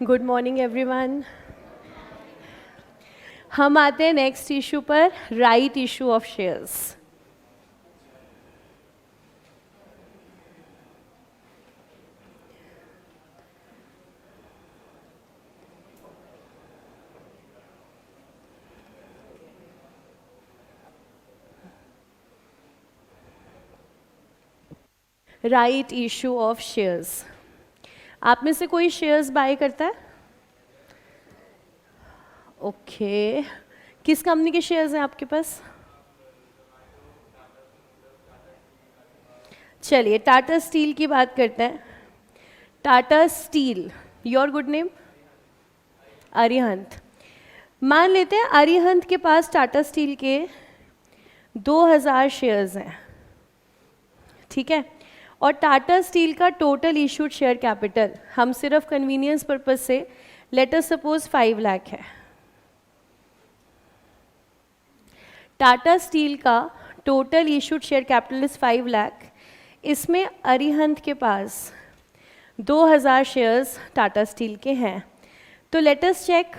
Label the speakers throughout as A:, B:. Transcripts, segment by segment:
A: Good morning everyone. हम आते हैं नेक्स्ट इशू पर, right issue of shares. Right issue of shares. आप में से कोई शेयर्स बाय करता है? ओके किस कंपनी के शेयर्स हैं आपके पास? चलिए टाटा स्टील की बात करते हैं। Tata steel, your good name? Arihant. मान लेते हैं अरिहंत के पास टाटा स्टील के 2000 शेयर्स हैं, ठीक है। और टाटा स्टील का टोटल इशूड शेयर कैपिटल, हम सिर्फ कन्वीनियंस पर्पज से लेट अस सपोज 5 लाख है। टाटा स्टील का total issued share capital is 5 lakh. इसमें अरिहंत के पास 2000 शेयर्स टाटा स्टील के हैं। तो लेट अस चेक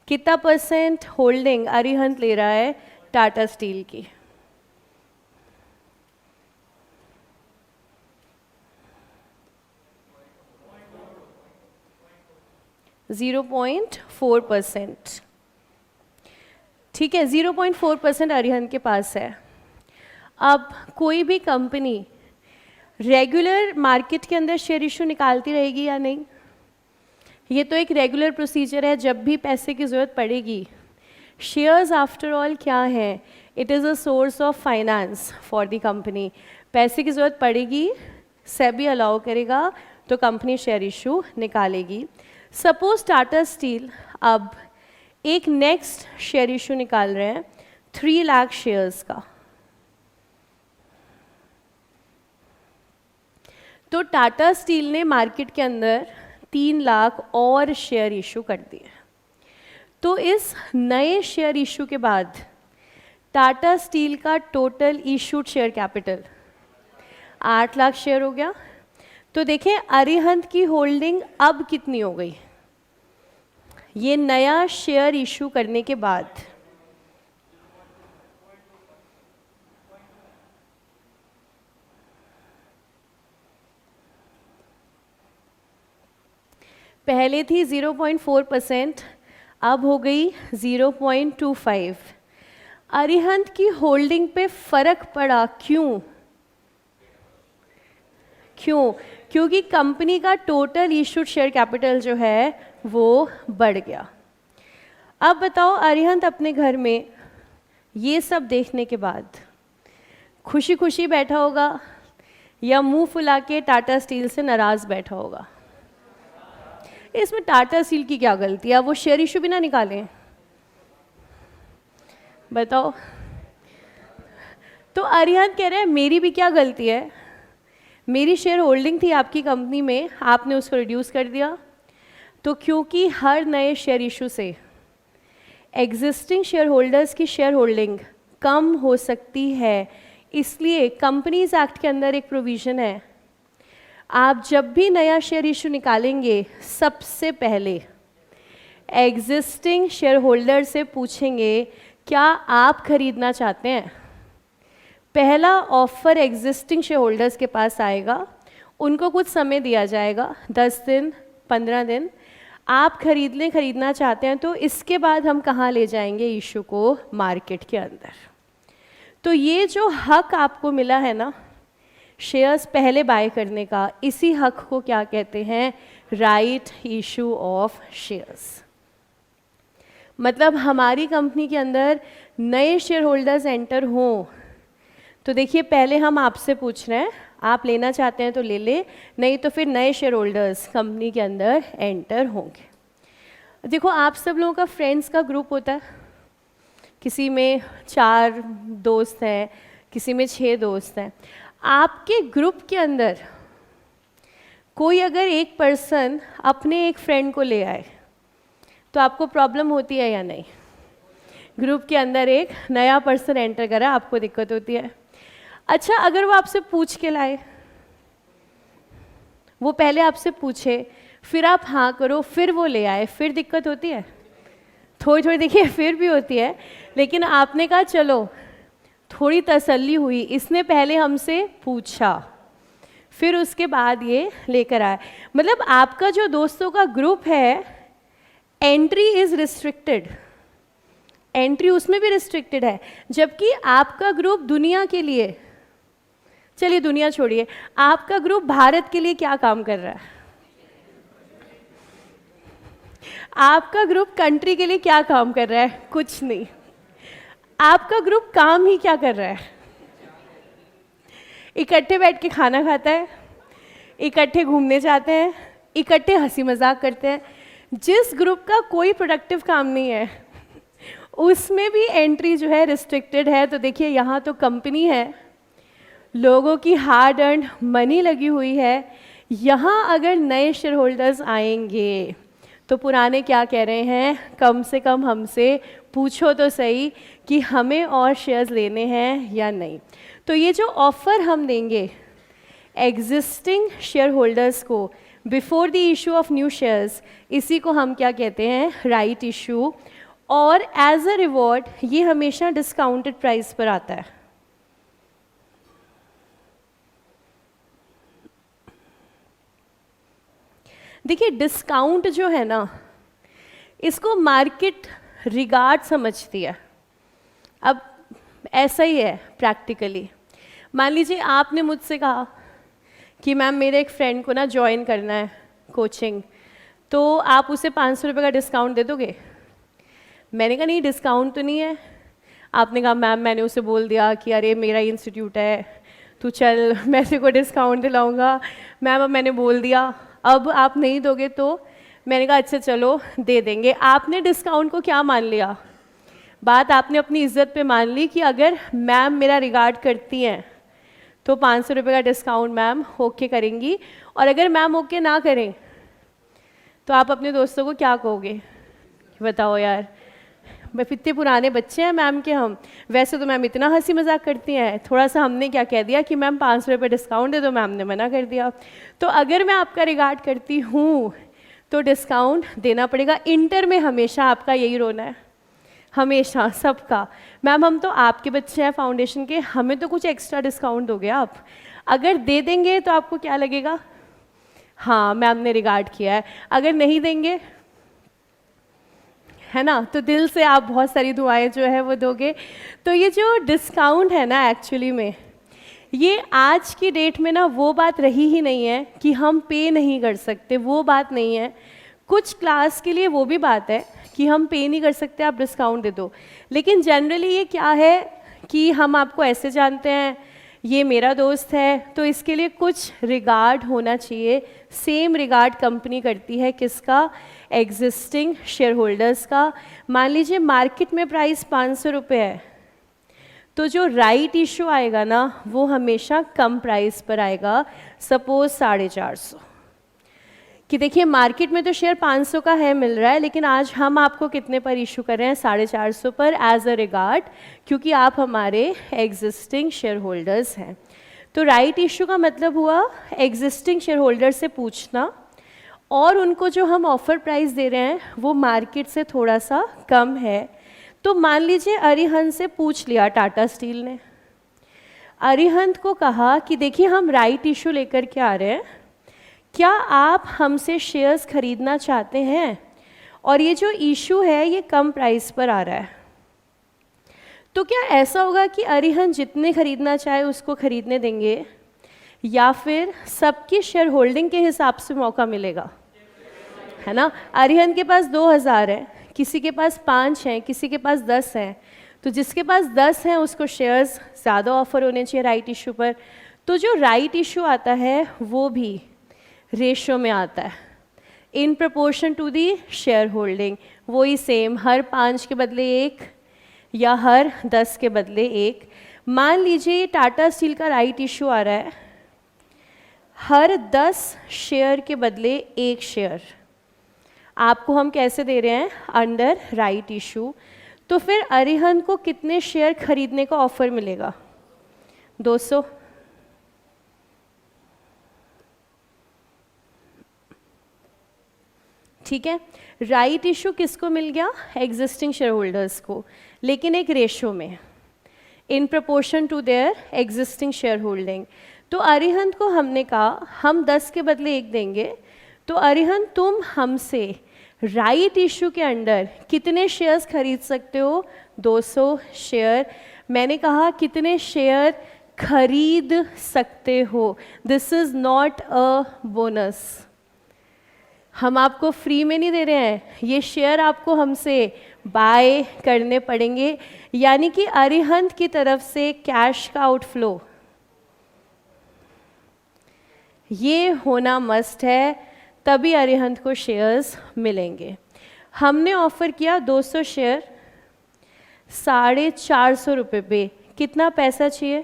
A: कितना परसेंट होल्डिंग अरिहंत ले रहा है टाटा स्टील की। %0.4%, ठीक है। 0.4% अरिहंत के पास है। अब कोई भी कंपनी रेगुलर मार्केट के अंदर शेयर इशू निकालती रहेगी या नहीं? ये तो एक रेगुलर प्रोसीजर है, जब भी पैसे की ज़रूरत पड़ेगी। शेयर्स आफ्टर ऑल क्या है? It is a source of finance for the company. पैसे की ज़रूरत पड़ेगी, सेबी अलाउ करेगा तो कंपनी शेयर इशू निकालेगी। सपोज टाटा स्टील अब एक नेक्स्ट शेयर इशू निकाल रहे हैं 3 लाख शेयर्स का। तो टाटा स्टील ने मार्केट के अंदर 3 लाख और शेयर इशू कर दिए। तो इस नए शेयर इशू के बाद टाटा स्टील का total issued share capital 8 lakh share हो गया। तो देखें अरिहंत की होल्डिंग अब कितनी हो गई ये नया शेयर इशू करने के बाद? पहले थी 0.4%, अब हो गई 0.25। अरिहंत की होल्डिंग पे फर्क पड़ा, क्यों? क्योंकि कंपनी का टोटल इशूड शेयर कैपिटल जो है वो बढ़ गया। अब बताओ अरिहंत अपने घर में ये सब देखने के बाद खुशी खुशी बैठा होगा या मुंह फुला के टाटा स्टील से नाराज बैठा होगा? इसमें टाटा स्टील की क्या गलती है? वो शेयर इशू भी ना निकालें, बताओ। तो अरिहंत कह रहे हैं मेरी भी क्या गलती है? मेरी शेयर होल्डिंग थी आपकी कंपनी में, आपने उसको रिड्यूस कर दिया। तो क्योंकि हर नए शेयर इशू से एग्जिस्टिंग शेयर होल्डर्स की शेयर होल्डिंग कम हो सकती है, इसलिए कंपनीज एक्ट के अंदर एक प्रोविज़न है, आप जब भी नया शेयर इशू निकालेंगे सबसे पहले एग्जिस्टिंग शेयर होल्डर से पूछेंगे क्या आप खरीदना चाहते हैं। पहला ऑफर एग्जिस्टिंग शेयर होल्डर्स के पास आएगा, उनको कुछ समय दिया जाएगा, 10 दिन 15 दिन। आप खरीदना चाहते हैं तो इसके बाद हम कहाँ ले जाएंगे इशू को? मार्केट के अंदर। तो ये जो हक आपको मिला है ना शेयर्स पहले बाय करने का, इसी हक को क्या कहते हैं? Right issue of shares. मतलब हमारी कंपनी के अंदर नए शेयर होल्डर्स एंटर हों तो देखिए पहले हम आपसे पूछ रहे हैं, आप लेना चाहते हैं तो ले ले, नहीं तो फिर नए शेयर होल्डर्स कंपनी के अंदर एंटर होंगे। देखो आप सब लोगों का फ्रेंड्स का ग्रुप होता है, किसी में 4 दोस्त हैं, किसी में 6 दोस्त हैं। आपके ग्रुप के अंदर कोई अगर एक पर्सन अपने एक फ्रेंड को ले आए तो आपको प्रॉब्लम होती है या नहीं? ग्रुप के अंदर एक नया पर्सन एंटर करा, आपको दिक्कत होती है। अच्छा अगर वो आपसे पूछ के लाए, वो पहले आपसे पूछे फिर आप हाँ करो, फिर वो ले आए, फिर दिक्कत होती है? थोड़ी थोड़ी देखिए फिर भी होती है, लेकिन आपने कहा चलो थोड़ी तसल्ली हुई, इसने पहले हमसे पूछा, फिर उसके बाद ये लेकर आए। मतलब आपका जो दोस्तों का ग्रुप है, एंट्री इज रिस्ट्रिक्टेड, एंट्री उसमें भी रिस्ट्रिक्टेड है, जबकि आपका ग्रुप दुनिया के लिए, चलिए दुनिया छोड़िए, आपका ग्रुप भारत के लिए क्या काम कर रहा है? आपका ग्रुप कंट्री के लिए क्या काम कर रहा है? कुछ नहीं। आपका ग्रुप काम ही क्या कर रहा है? इकट्ठे बैठ के खाना खाता है, इकट्ठे घूमने जाते हैं, इकट्ठे हंसी मजाक करते हैं। जिस ग्रुप का कोई प्रोडक्टिव काम नहीं है उसमें भी एंट्री जो है रिस्ट्रिक्टेड है। तो देखिए यहाँ तो कंपनी है, लोगों की हार्ड अर्न मनी लगी हुई है, यहाँ अगर नए शेयर होल्डर्स आएंगे तो पुराने क्या कह रहे हैं? कम से कम हमसे पूछो तो सही कि हमें और शेयर्स लेने हैं या नहीं। तो ये जो ऑफर हम देंगे एग्जिस्टिंग शेयर होल्डर्स को before the issue of new shares, इसी को हम क्या कहते हैं? Right issue. और एज अ रिवॉर्ड ये हमेशा डिस्काउंटेड प्राइस पर आता है। देखिए डिस्काउंट जो है ना, इसको मार्केट रिगार्ड समझती है। अब ऐसा ही है प्रैक्टिकली। मान लीजिए आपने मुझसे कहा कि मैम मेरे एक फ्रेंड को ना ज्वाइन करना है कोचिंग, तो आप उसे 500 रुपये का डिस्काउंट दे दोगे? मैंने कहा नहीं डिस्काउंट तो नहीं है। आपने कहा मैम मैंने उसे बोल दिया कि अरे मेरा इंस्टीट्यूट है, तू चल मैं तेरे को डिस्काउंट दिलाऊंगा। मैम अब मैंने बोल दिया, अब आप नहीं दोगे तो? मैंने कहा अच्छा चलो दे देंगे। आपने डिस्काउंट को क्या मान लिया? बात आपने अपनी इज्जत पे मान ली कि अगर मैम मेरा रिगार्ड करती हैं तो 500 रुपये का डिस्काउंट मैम ओके करेंगी, और अगर मैम ओके ना करें तो आप अपने दोस्तों को क्या कहोगे? बताओ यार, इतने पुराने बच्चे हैं मैम के हम। वैसे तो मैम इतना हंसी मजाक करती हैं, थोड़ा सा हमने क्या कह दिया कि मैम 500 रुपये डिस्काउंट दे दो, मैम ने मना कर दिया। तो अगर मैं आपका रिगार्ड करती हूँ तो डिस्काउंट देना पड़ेगा। इंटर में हमेशा आपका यही रोना है, हमेशा सबका। मैम हम तो आपके बच्चे हैं फाउंडेशन के, हमें तो कुछ एक्स्ट्रा डिस्काउंट दोगे आप। अगर दे देंगे तो आपको क्या लगेगा? हाँ मैम ने रिगार्ड किया है। अगर नहीं देंगे, है ना, तो दिल से आप बहुत सारी दुआएं जो है वो दोगे। तो ये जो डिस्काउंट है ना, एक्चुअली में ये आज की डेट में ना वो बात रही ही नहीं है कि हम पे नहीं कर सकते, वो बात नहीं है। कुछ क्लास के लिए वो भी बात है कि हम पे नहीं कर सकते, आप डिस्काउंट दे दो। लेकिन जनरली ये क्या है कि हम आपको ऐसे जानते हैं, ये मेरा दोस्त है, तो इसके लिए कुछ रिगार्ड होना चाहिए। सेम रिगार्ड कंपनी करती है किसका? एग्जिस्टिंग शेयर होल्डर्स का। मान लीजिए मार्केट में प्राइस 500 रुपये है, तो जो राइट इशू आएगा ना वो हमेशा कम प्राइस पर आएगा। सपोज 450, कि देखिए मार्केट में तो शेयर 500 का है मिल रहा है, लेकिन आज हम आपको कितने पर इशू कर रहे हैं? 450 पर, एज अ रिगार्ड, क्योंकि आप हमारे एग्जिस्टिंग शेयर होल्डर्स हैं। तो राइट इशू का मतलब हुआ एग्जिस्टिंग शेयर होल्डर से पूछना, और उनको जो हम ऑफर प्राइस दे रहे हैं वो मार्केट से थोड़ा सा कम है। तो मान लीजिए अरिहंत से पूछ लिया टाटा स्टील ने, अरिहंत को कहा कि देखिए हम राइट इशू लेकर के आ रहे हैं, क्या आप हमसे शेयर्स खरीदना चाहते हैं? और ये जो इशू है ये कम प्राइस पर आ रहा है। तो क्या ऐसा होगा कि अरिहंत जितने खरीदना चाहे उसको खरीदने देंगे, या फिर सबकी शेयर होल्डिंग के हिसाब से मौका मिलेगा? है ना, अरिहंत के पास 2000 है, किसी के पास 5 हैं, किसी के पास 10 हैं, तो जिसके पास 10 हैं उसको शेयर्स ज़्यादा ऑफर होने चाहिए राइट इशू पर। तो जो राइट इशू आता है वो भी रेशो में आता है, in proportion to the share holding. वही सेम, हर 5 के बदले 1 या हर 10 के बदले 1। मान लीजिए टाटा स्टील का राइट इशू आ रहा है, हर 10 शेयर के बदले 1 शेयर आपको हम कैसे दे रहे हैं? Under right issue. तो फिर अरिहंत को कितने शेयर खरीदने का ऑफर मिलेगा? 200। ठीक है, राइट इशू किसको मिल गया? एग्जिस्टिंग शेयर होल्डर्स को, लेकिन एक रेशो में, in proportion to their existing share holding. तो अरिहंत को हमने कहा हम 10 के बदले 1 देंगे, तो अरिहंत तुम हमसे राइट इशू के अंडर कितने शेयर्स खरीद सकते हो? 200 शेयर। मैंने कहा कितने शेयर खरीद सकते हो, this is not a bonus, हम आपको फ्री में नहीं दे रहे हैं, ये शेयर आपको हमसे बाय करने पड़ेंगे। यानी कि अरिहंत की तरफ से कैश का आउटफ्लो ये होना मस्ट है, तभी अरिहंत को शेयर्स मिलेंगे। हमने ऑफर किया 200 शेयर 450 रुपये पे, कितना पैसा चाहिए?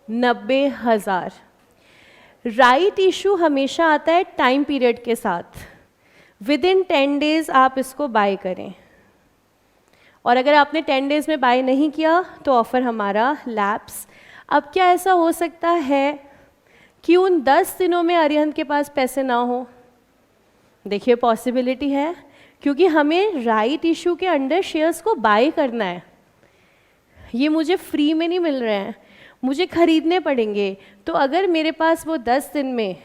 A: 90,000। राइट इशू हमेशा आता है टाइम पीरियड के साथ, विद इन 10 डेज आप इसको बाय करें, और अगर आपने 10 डेज में बाय नहीं किया तो ऑफर हमारा लैप्स। अब क्या ऐसा हो सकता है कि उन 10 दिनों में अरिहंत के पास पैसे ना हो? देखिए पॉसिबिलिटी है, क्योंकि हमें राइट इशू के अंडर शेयर्स को बाय करना है, ये मुझे फ्री में नहीं मिल रहे हैं, मुझे खरीदने पड़ेंगे। तो अगर मेरे पास वो 10 दिन में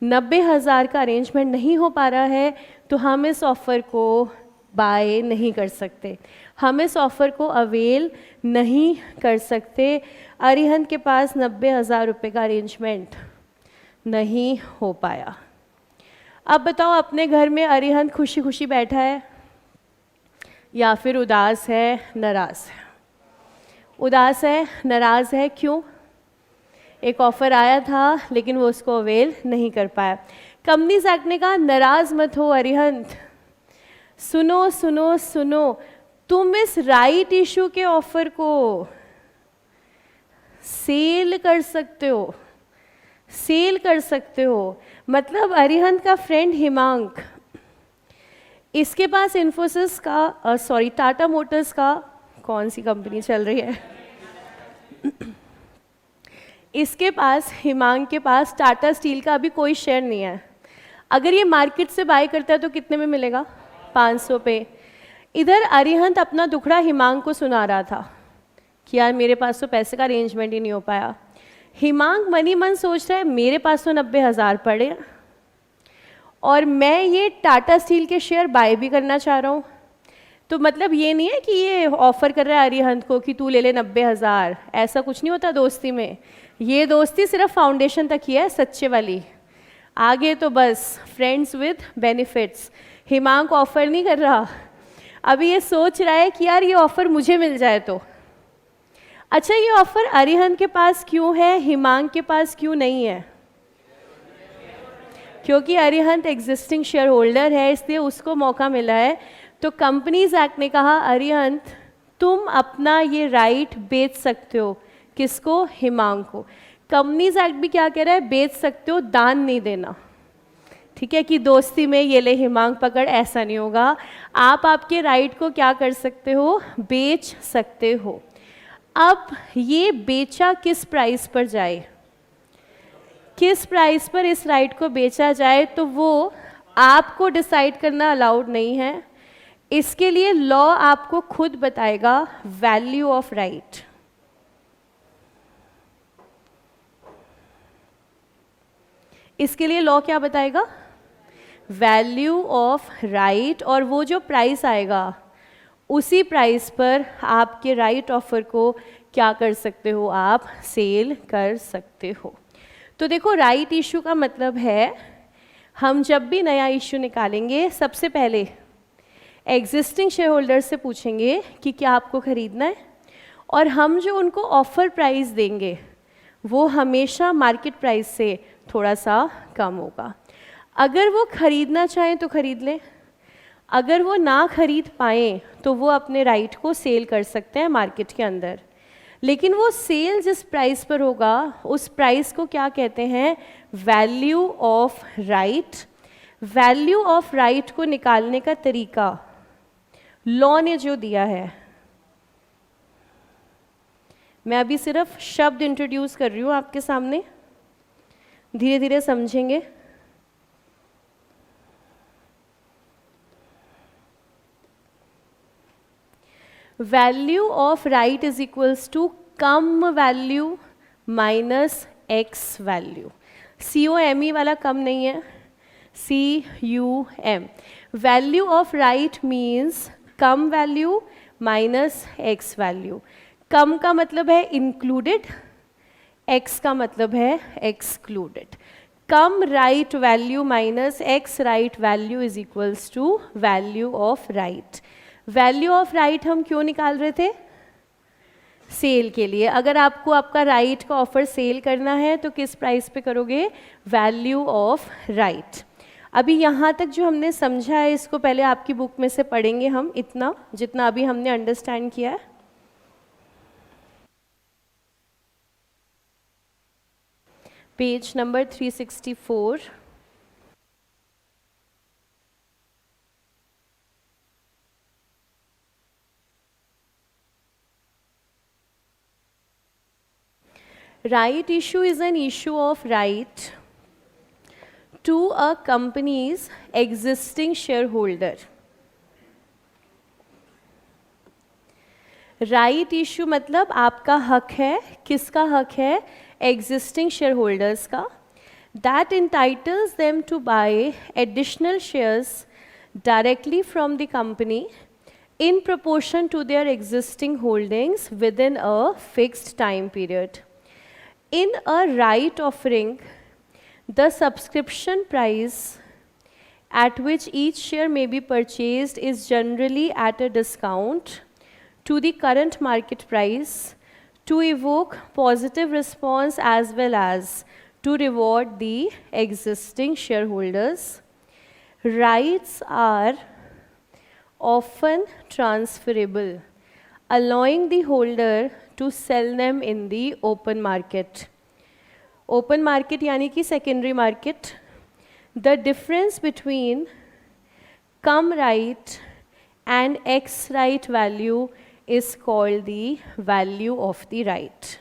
A: 90,000 का अरेंजमेंट नहीं हो पा रहा है, तो हम इस ऑफ़र को बाय नहीं कर सकते, हम इस ऑफ़र को अवेल नहीं कर सकते। अरिहंत के पास 90,000 रुपये का अरेंजमेंट नहीं हो पाया। अब बताओ, अपने घर में अरिहंत खुशी खुशी बैठा है या फिर उदास है, नाराज़ है? उदास है, नाराज़ है, क्यों? एक ऑफ़र आया था लेकिन वो उसको अवेल नहीं कर पाया। कंपनीज एक्ट ने कहा नाराज़ मत हो अरिहंत, सुनो सुनो सुनो, तुम इस राइट इशू के ऑफ़र को सेल कर सकते हो, सेल कर सकते हो। मतलब अरिहंत का फ्रेंड हिमांक, इसके पास इन्फोसिस का टाटा मोटर्स का, कौन सी कंपनी चल रही है इसके पास, हिमांक के पास टाटा स्टील का अभी कोई शेयर नहीं है। अगर ये मार्केट से बाय करता है तो कितने में मिलेगा? 500 पे। इधर अरिहंत अपना दुखड़ा हिमांक को सुना रहा था कि यार मेरे पास तो पैसे का अरेंजमेंट ही नहीं हो पाया। हिमांक मनी मन सोच रहा है मेरे पास तो 90,000 पड़े और मैं ये टाटा स्टील के शेयर बाय भी करना चाह रहा हूँ। तो मतलब ये नहीं है कि ये ऑफ़र कर रहा है अरिहंत को कि तू ले ले 90,000, ऐसा कुछ नहीं होता दोस्ती में। ये दोस्ती सिर्फ फाउंडेशन तक ही है, सच्चे वाली, आगे तो बस friends with benefits. Himank offer नहीं कर रहा, अभी ये सोच रहा है कि यार ये ऑफ़र मुझे मिल जाए तो अच्छा। ये ऑफ़र अरिहंत के पास क्यों है, हिमांक के पास क्यों नहीं है? क्योंकि अरिहंत एग्जिस्टिंग शेयर होल्डर है, इसलिए उसको मौका मिला है। तो कंपनीज एक्ट ने कहा अरिहंत तुम अपना ये राइट बेच सकते हो। किसको? हिमांक को। कंपनीज एक्ट भी क्या कह रहा है? बेच सकते हो, दान नहीं देना। ठीक है, कि दोस्ती में ये ले हिमांक पकड़, ऐसा नहीं होगा। आप आपके राइट को क्या कर सकते हो? बेच सकते हो। अब ये बेचा किस प्राइस पर जाए, किस प्राइस पर इस राइट को बेचा जाए, तो वो आपको डिसाइड करना अलाउड नहीं है। इसके लिए लॉ आपको खुद बताएगा वैल्यू ऑफ राइट। इसके लिए लॉ क्या बताएगा? वैल्यू ऑफ राइट, और वो जो प्राइस आएगा उसी प्राइस पर आपके राइट ऑफर को क्या कर सकते हो? आप सेल कर सकते हो। तो देखो, राइट इशू का मतलब है हम जब भी नया इशू निकालेंगे सबसे पहले एग्जिस्टिंग शेयर होल्डर से पूछेंगे कि क्या आपको खरीदना है, और हम जो उनको ऑफ़र प्राइस देंगे वो हमेशा मार्केट प्राइस से थोड़ा सा कम होगा। अगर वो खरीदना चाहें तो खरीद लें, अगर वो ना खरीद पाएँ तो वो अपने राइट को सेल कर सकते हैं मार्केट के अंदर। लेकिन वो सेल जिस प्राइस पर होगा उस प्राइस को क्या कहते हैं? Value of right. Value of right को निकालने का तरीका लॉ ने जो दिया है, मैं अभी सिर्फ शब्द इंट्रोड्यूस कर रही हूँ आपके सामने, धीरे धीरे समझेंगे। Value of right is equals to cum value minus ex value. COME वाला कम नहीं है, CUM। Value of right means cum value minus ex value. Cum का मतलब है इंक्लूडेड, एक्स का मतलब है excluded. Cum right value minus ex right value is equals to value of right. Value of right हम क्यों निकाल रहे थे? सेल के लिए। अगर आपको आपका राइट का ऑफर सेल करना है तो किस प्राइस पे करोगे? Value of right. अभी यहाँ तक जो हमने समझा है इसको पहले आपकी बुक में से पढ़ेंगे हम, इतना जितना अभी हमने अंडरस्टैंड किया है। Page number 364। Right issue is an issue of right to a company's existing shareholder. Right issue मतलब आपका हक है। किसका हक है? एग्जिस्टिंग शेयर होल्डर्स का। That entitles them to buy additional shares directly from the company in proportion to their existing holdings within a fixed time period. In a right offering, the subscription price at which each share may be purchased is generally at a discount to the current market price to evoke positive response as well as to reward the existing shareholders. Rights are often transferable, allowing the holder to sell them in the open market. Open market यानी कि secondary market. The difference between cum right and X right value is called the value of the right.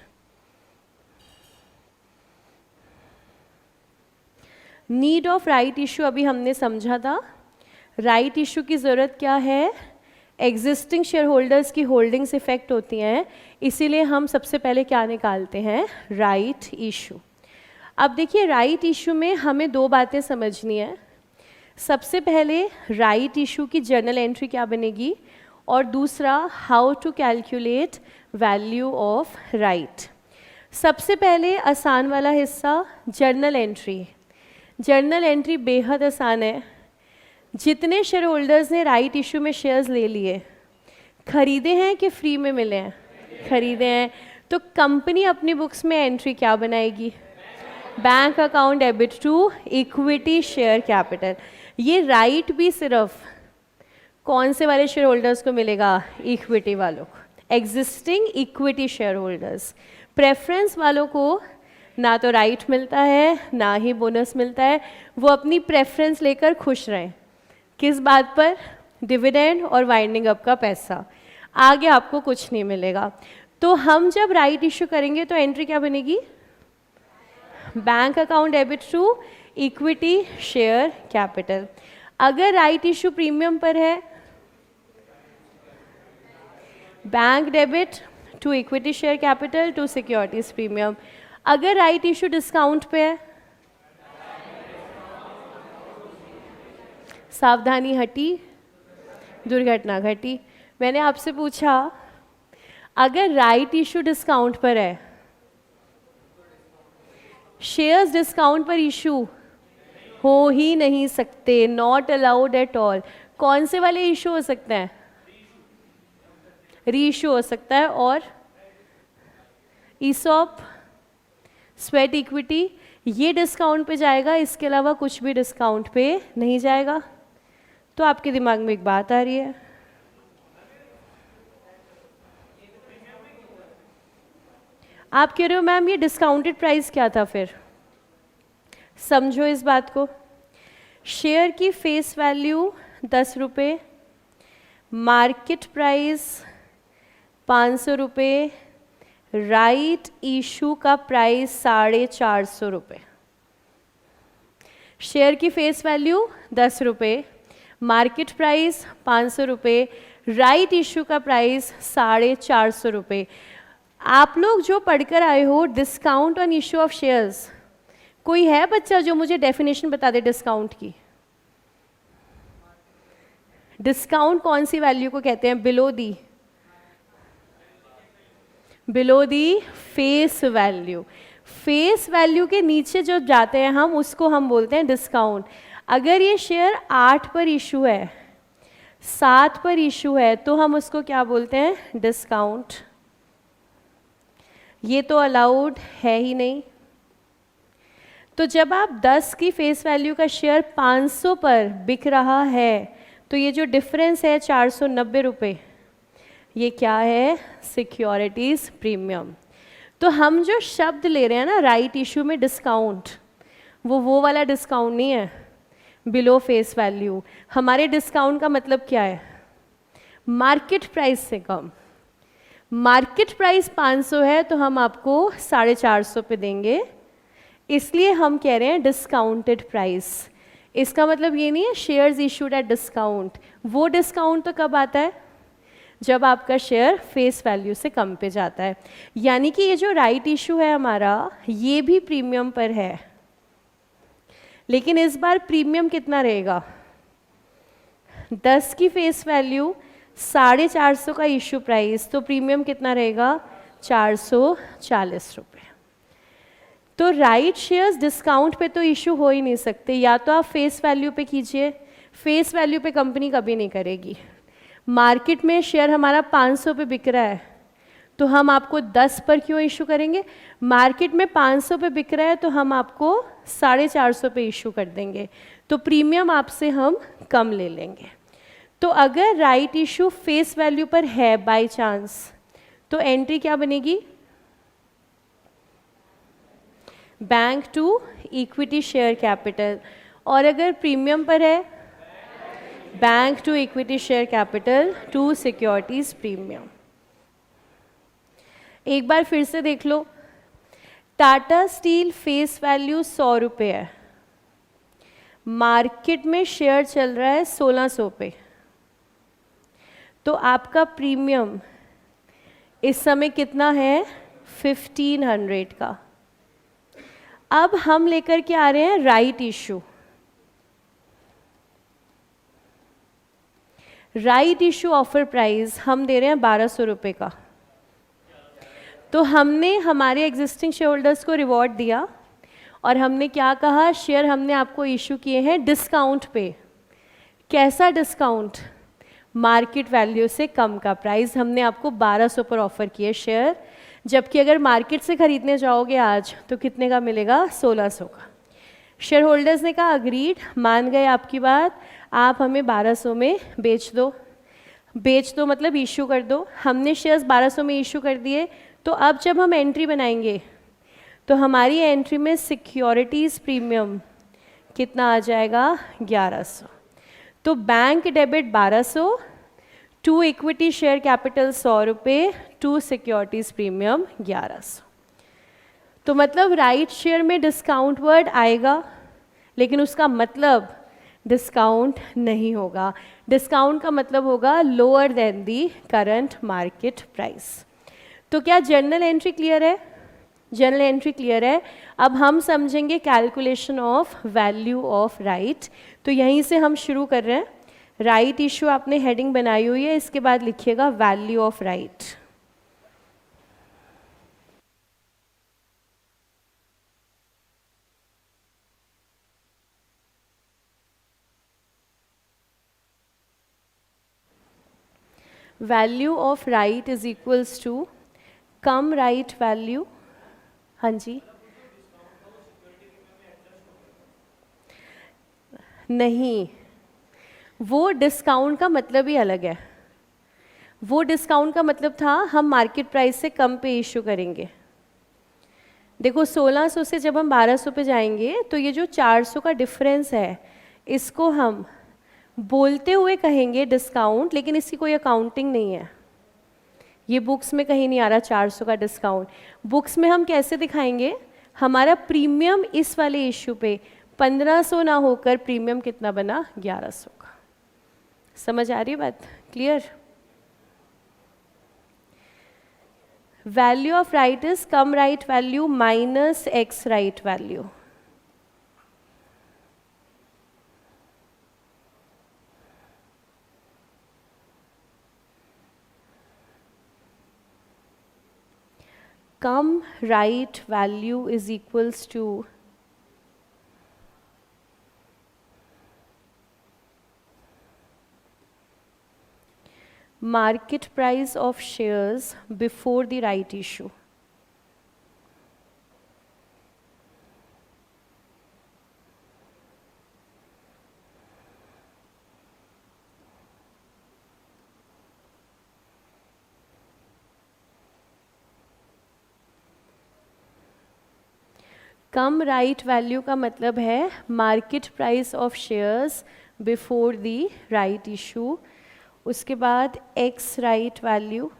A: Need of right issue अभी हमने समझा था। Right issue की ज़रूरत क्या है? एग्जिस्टिंग शेयर होल्डर्स की होल्डिंग्स इफेक्ट होती हैं, इसीलिए हम सबसे पहले क्या निकालते हैं? Right issue. अब देखिए राइट इशू में हमें दो बातें समझनी है। सबसे पहले राइट इशू की जर्नल एंट्री क्या बनेगी, और दूसरा how to calculate value of right. सबसे पहले आसान वाला हिस्सा जर्नल एंट्री। जर्नल एंट्री बेहद आसान है। जितने शेयर होल्डर्स ने राइट इशू में शेयर्स ले लिए, खरीदे हैं कि फ्री में मिले हैं? खरीदे हैं। तो कंपनी अपनी बुक्स में एंट्री क्या बनाएगी? Bank account debit to equity share capital. ये राइट भी सिर्फ कौन से वाले शेयर होल्डर्स को मिलेगा? इक्विटी वालों को, existing equity share holders. Preference वालों को ना तो राइट मिलता है ना ही बोनस मिलता है, वो अपनी प्रेफरेंस लेकर खुश रहें। किस बात पर? डिविडेंड और वाइंडिंग अप का पैसा। आगे आपको कुछ नहीं मिलेगा। तो हम जब राइट इशू करेंगे तो एंट्री क्या बनेगी? Bank account debit to equity share capital. अगर राइट इशू प्रीमियम पर है, bank debit to equity share capital to securities premium. अगर राइट इशू डिस्काउंट पे है, सावधानी हटी, दुर्घटना घटी। मैंने आपसे पूछा अगर राइट इशू डिस्काउंट पर है, शेयर्स डिस्काउंट पर इशू हो ही नहीं सकते, नॉट अलाउड एट ऑल। कौन से वाले इशू हो सकते हैं? री इशू हो सकता है, और ईसॉप, स्वेट इक्विटी, ये डिस्काउंट पे जाएगा, इसके अलावा कुछ भी डिस्काउंट पे नहीं जाएगा। तो आपके दिमाग में एक बात आ रही है, आप कह रहे हो मैम ये डिस्काउंटेड प्राइस क्या था? फिर समझो इस बात को। शेयर की फेस वैल्यू 10 रुपये, मार्केट प्राइस 500 रुपये, राइट इशू का प्राइस 450 रुपये। शेयर की फेस वैल्यू 10 रुपये, मार्केट प्राइस 500 रुपये, राइट इशू का प्राइस 450 रुपये। आप लोग जो पढ़कर आए हो discount on issue of shares, कोई है बच्चा जो मुझे डेफिनेशन बता दे डिस्काउंट की? डिस्काउंट कौन सी वैल्यू को कहते हैं? Below the face value. Face value के नीचे जो जाते हैं हम, उसको हम बोलते हैं डिस्काउंट। अगर ये शेयर 8 पर इशू है, 7 पर इशू है, तो हम उसको क्या बोलते हैं? डिस्काउंट। ये तो अलाउड है ही नहीं। तो जब आप 10 की फेस वैल्यू का शेयर 500 पर बिक रहा है, तो ये जो डिफरेंस है 490 रुपये, ये क्या है? Securities premium. तो हम जो शब्द ले रहे हैं ना राइट इशू में डिस्काउंट, वो वाला डिस्काउंट नहीं है बिलो फेस वैल्यू। हमारे डिस्काउंट का मतलब क्या है? मार्केट प्राइस से कम। मार्केट प्राइस 500 है तो हम आपको 450 पे देंगे, इसलिए हम कह रहे हैं डिस्काउंटेड प्राइस। इसका मतलब ये नहीं है शेयर्स इशूड एट डिस्काउंट। वो डिस्काउंट तो कब आता है? जब आपका शेयर फेस वैल्यू से कम पे जाता है। यानी कि ये जो राइट इशू है हमारा, ये भी प्रीमियम पर है, लेकिन इस बार प्रीमियम कितना रहेगा? 10 की फेस वैल्यू, 450 का इशू प्राइस, तो प्रीमियम कितना रहेगा? 440 रुपये। तो राइट शेयर्स डिस्काउंट पे तो इशू हो ही नहीं सकते। या तो आप फेस वैल्यू पे कीजिए, फेस वैल्यू पे कंपनी कभी नहीं करेगी। मार्केट में शेयर हमारा 500 पे बिक रहा है, तो हम आपको 10 पर क्यों इशू करेंगे? मार्केट में 500 पे बिक रहा है तो हम आपको 450 पे इशू कर देंगे, तो प्रीमियम आपसे हम कम ले लेंगे। तो अगर राइट इशू फेस वैल्यू पर है बाय चांस, तो एंट्री क्या बनेगी? Bank to equity share capital. और अगर प्रीमियम पर है, bank to equity share capital to securities premium. एक बार फिर से देख लो, टाटा स्टील फेस वैल्यू 100 रुपये है, मार्केट में शेयर चल रहा है 1600 पे, तो आपका प्रीमियम इस समय कितना है? 1500 का। अब हम लेकर के आ रहे हैं right issue. Right issue offer price हम दे रहे हैं 1200 रुपये का। तो हमने हमारे एग्जिस्टिंग शेयर होल्डर्स को रिवॉर्ड दिया और हमने क्या कहा? शेयर हमने आपको इशू किए हैं डिस्काउंट पे। कैसा डिस्काउंट? मार्केट वैल्यू से कम का प्राइस हमने आपको 1200 पर ऑफर किए शेयर, जबकि अगर मार्केट से खरीदने जाओगे आज तो कितने का मिलेगा? 1600 का। शेयर होल्डर्स ने कहा अग्रीड, मान गए आपकी बात, आप हमें 1200 में बेच दो। बेच दो मतलब इशू कर दो। हमने शेयर्स 1200 में इशू कर दिए, तो अब जब हम एंट्री बनाएंगे तो हमारी एंट्री में सिक्योरिटीज़ प्रीमियम कितना आ जाएगा? 1100। तो bank debit 1200, to equity share capital 100 रुपये, टू सिक्योरिटीज़ प्रीमियम 1100। तो मतलब राइट शेयर में डिस्काउंट वर्ड आएगा, लेकिन उसका मतलब डिस्काउंट नहीं होगा। डिस्काउंट का मतलब होगा लोअर देन दी करंट मार्केट प्राइस। तो क्या जर्नल एंट्री क्लियर है? जर्नल एंट्री क्लियर है। अब हम समझेंगे calculation of value of right. तो यहीं से हम शुरू कर रहे हैं। राइट इशू आपने हेडिंग बनाई हुई है, इसके बाद लिखिएगा value of right. Value of right is equals to cum right value. हाँ जी, नहीं, वो डिस्काउंट का मतलब ही अलग है। वो डिस्काउंट का मतलब था हम मार्केट प्राइस से कम पे इशू करेंगे। देखो 1600 से जब हम 1200 पे जाएंगे तो ये जो 400 का डिफरेंस है, इसको हम बोलते हुए कहेंगे डिस्काउंट, लेकिन इसकी कोई अकाउंटिंग नहीं है। ये बुक्स में कहीं नहीं आ रहा 400 का डिस्काउंट। बुक्स में हम कैसे दिखाएंगे? हमारा प्रीमियम इस वाले इशू पे 1500 ना होकर प्रीमियम कितना बना? 1100 का। समझ आ रही है बात? Clear? value of right is come right value minus x right value. Come right value is equals to market price of shares before the right issue. Come right value का मतलब है market price of shares before the right issue. उसके बाद x right value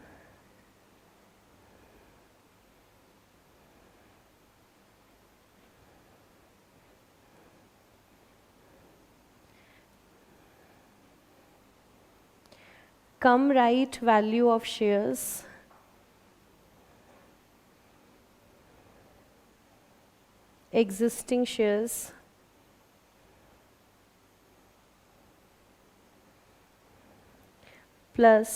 A: cum right value of shares existing shares plus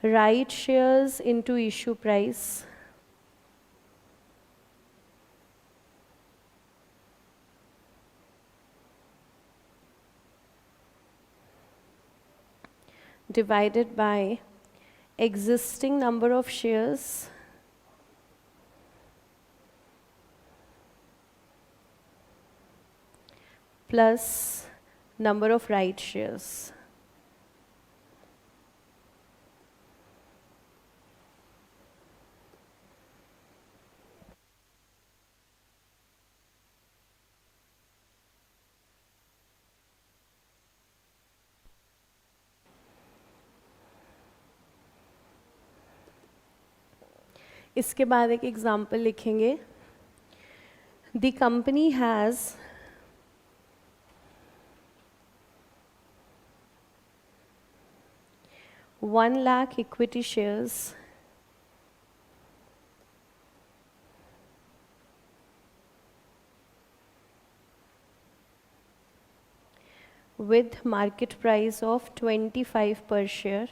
A: right shares into issue price divided by existing number of shares plus number of right shares. इसके बाद एक example लिखेंगे. The company has 1 lakh equity shares with market price of 25 per share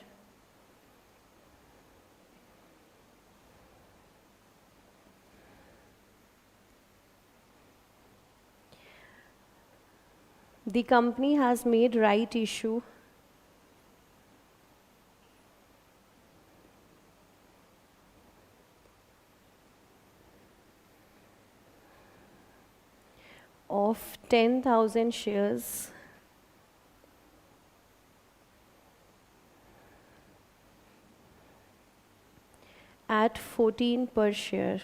A: the company has made right issue of 10,000 shares at 14 per share.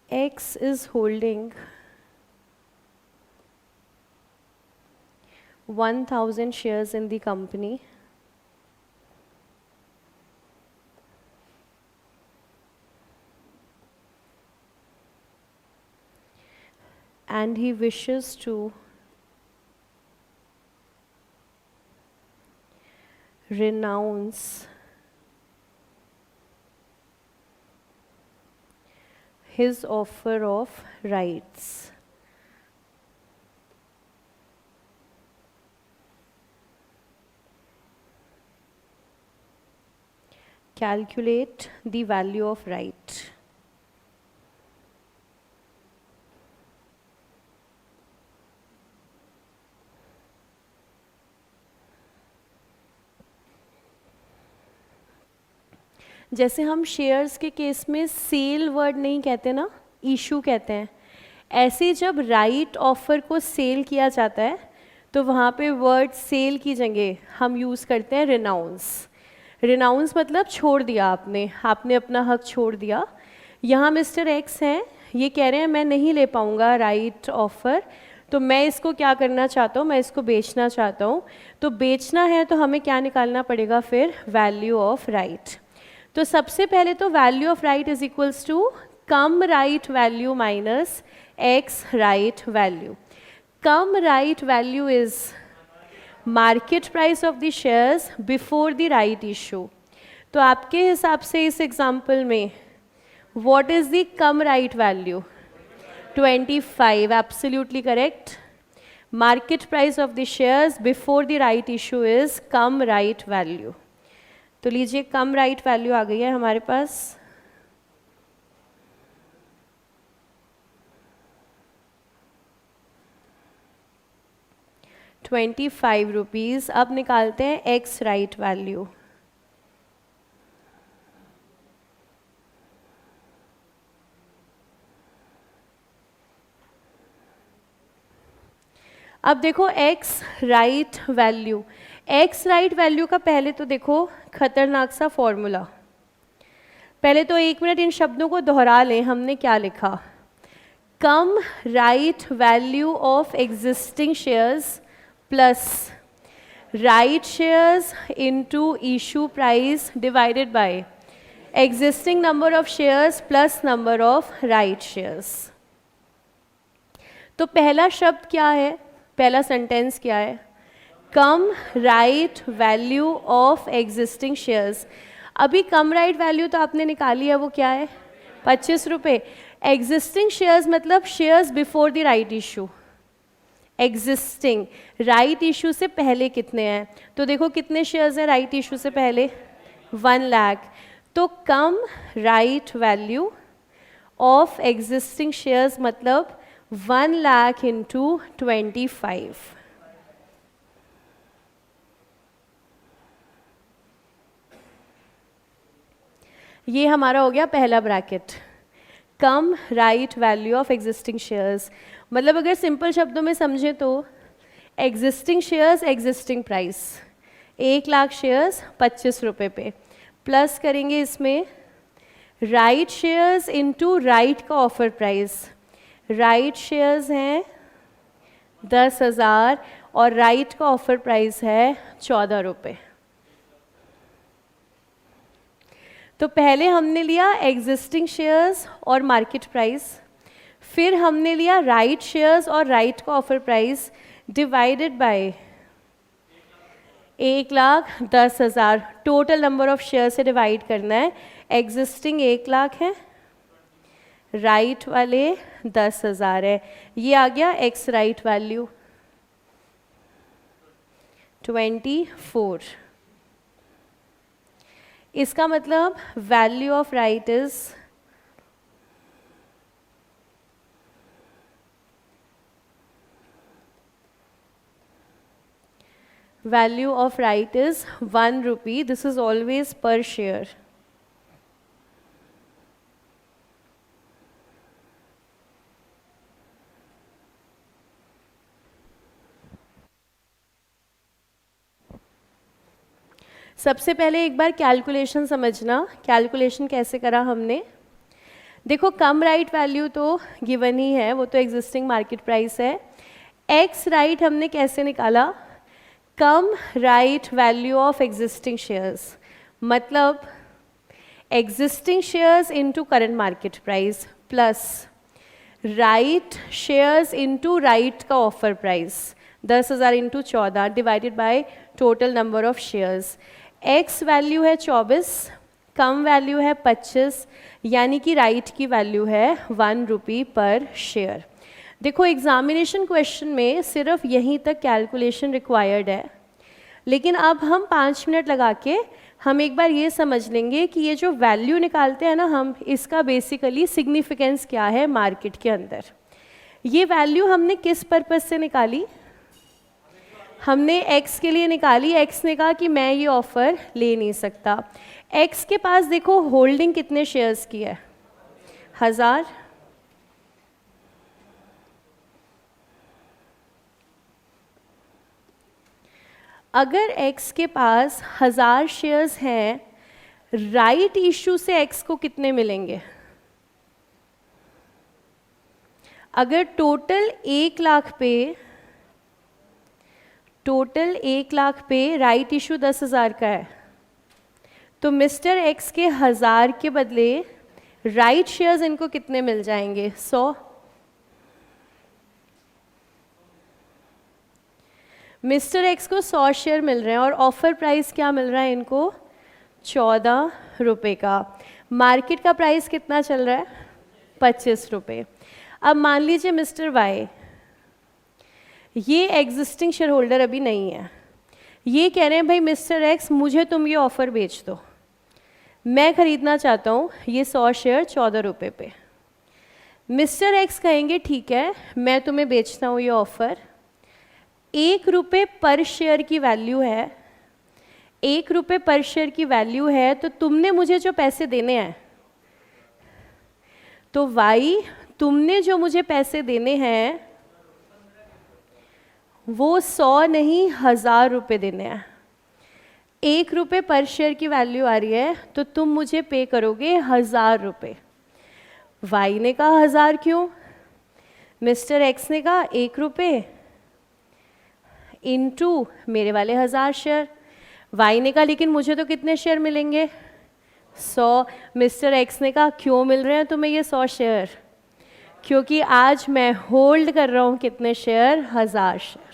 A: X is holding 1,000 shares in the company and he wishes to renounce his offer of rights. Calculate the value of right. जैसे हम shares के case में cell word नहीं कहते ना, issue कहते हैं, ऐसे जब राइट ऑफर को सेल किया जाता है तो वहाँ पे वर्ड सेल की जगह हम यूज़ करते हैं रिनाउंस. रिनाउंस मतलब छोड़ दिया आपने अपना हक छोड़ दिया. यहाँ मिस्टर एक्स हैं, ये कह रहे हैं मैं नहीं ले पाऊँगा राइट ऑफर, तो मैं इसको क्या करना चाहता हूँ, मैं इसको बेचना चाहता हूँ. तो बेचना है तो हमें क्या निकालना पड़ेगा फिर, वैल्यू ऑफ राइट. तो सबसे पहले तो value of right is equals to cum right value minus ex right value. Cum right value is market price of the shares before the right issue. तो आपके हिसाब से इस एग्जाम्पल में what is the cum right value? 25, absolutely correct. Market price of the shares before the right issue is cum right value. तो लीजिए कम right value आ गई है हमारे पास। ₹25। अब निकालते हैं एक्स राइट वैल्यू। अब देखो x right value, x right value का पहले तो देखो खतरनाक सा फॉर्मूला। पहले तो 1 मिनट इन शब्दों को दोहरा लें। हमने क्या लिखा? Cum right value of existing shares plus right shares into issue price divided by existing number of shares plus number of right shares. तो पहला शब्द क्या है, पहला सेंटेंस क्या है? Cum right value of existing shares. अभी कम राइट वैल्यू तो आपने निकाली है, वो क्या है? 25 रुपये। एग्जिस्टिंग शेयर्स मतलब shares before the right issue. Existing, right issue से पहले कितने हैं? तो देखो कितने शेयर्स हैं राइट इशू से पहले? 1 लाख। तो cum right value of existing shares मतलब 1 लाख इंटू 25। ये हमारा हो गया पहला bracket, come right value of existing shares. मतलब अगर सिंपल शब्दों में समझें तो existing shares existing price, 1 lakh shares 25 रुपये पे, प्लस करेंगे इसमें राइट शेयर्स इनटू राइट का ऑफर प्राइस। राइट शेयर्स हैं 10,000 और राइट का ऑफर प्राइस है 14 रुपये। तो पहले हमने लिया एग्जिस्टिंग शेयर्स और मार्केट प्राइस, फिर हमने लिया राइट शेयर्स और राइट का offer price divided bye 1,10,000। Total number of share से डिवाइड करना है। एग्जिस्टिंग 1 लाख है, राइट वाले 10,000 है। ये आ गया एक्स राइट वैल्यू 24। इसका मतलब value of right is value of right is 1 rupee. This is always per share. सबसे पहले एक बार कैलकुलेशन समझना, कैलकुलेशन कैसे करा हमने। देखो कम राइट वैल्यू तो गिवन ही है, वो तो एग्जिस्टिंग मार्केट प्राइस है। एक्स राइट हमने कैसे निकाला? Cum right value of existing shares मतलब existing shares into current market price plus right shares into right का offer price 10,000 into 14 divided by total number of shares. Ex value है 24, कम value है 25, यानी कि right की वैल्यू है 1 रुपी पर share. देखो एग्जामिनेशन क्वेश्चन में सिर्फ यहीं तक कैलकुलेशन रिक्वायर्ड है, लेकिन अब हम 5 मिनट लगा के हम एक बार ये समझ लेंगे कि ये जो वैल्यू निकालते हैं ना हम, इसका बेसिकली सिग्निफिकेंस क्या है मार्केट के अंदर। ये वैल्यू हमने किस पर्पस से निकाली? हमने x के लिए निकाली। x ने कहा कि मैं ये ऑफ़र ले नहीं सकता। x के पास देखो होल्डिंग कितने शेयर्स की है? 1000। अगर x के पास 1000 शेयर्स हैं, राइट इशू से x को कितने मिलेंगे? अगर टोटल 1 लाख पे राइट इशू 10,000 का है, तो मिस्टर एक्स के 1000 के बदले राइट शेयर्स इनको कितने मिल जाएंगे? 100। मिस्टर एक्स को 100 शेयर मिल रहे हैं और ऑफर प्राइस क्या मिल रहा है इनको, 14 रुपये का। मार्केट का प्राइस कितना चल रहा है, 25 रुपये। अब मान लीजिए मिस्टर वाई, ये एग्जिस्टिंग शेयर होल्डर अभी नहीं है, ये कह रहे हैं भाई मिस्टर एक्स मुझे तुम ये ऑफ़र बेच दो, मैं ख़रीदना चाहता हूँ ये 100 शेयर 14 रुपये पे। मिस्टर एक्स कहेंगे ठीक है मैं तुम्हें बेचता हूँ ये ऑफ़र, 1 रुपये पर शेयर की वैल्यू है, 1 रुपये पर शेयर की वैल्यू है, तो तुमने मुझे जो पैसे देने हैं, तो वाई तुमने जो मुझे पैसे देने हैं वो 100 नहीं 1000 रुपये देने हैं। 1 रुपये पर शेयर की वैल्यू आ रही है तो तुम मुझे पे करोगे 1000 रुपये। वाई ने कहा 1000 क्यों, मिस्टर एक्स ने कहा 1 रुपये इंटू मेरे वाले 1000 शेयर। वाई ने कहा लेकिन मुझे तो कितने शेयर मिलेंगे, 100। मिस्टर एक्स ने कहा क्यों मिल रहे हैं तुम्हें ये 100 शेयर, क्योंकि आज मैं होल्ड कर रहा हूँ कितने शेयर, 1000 शेयर।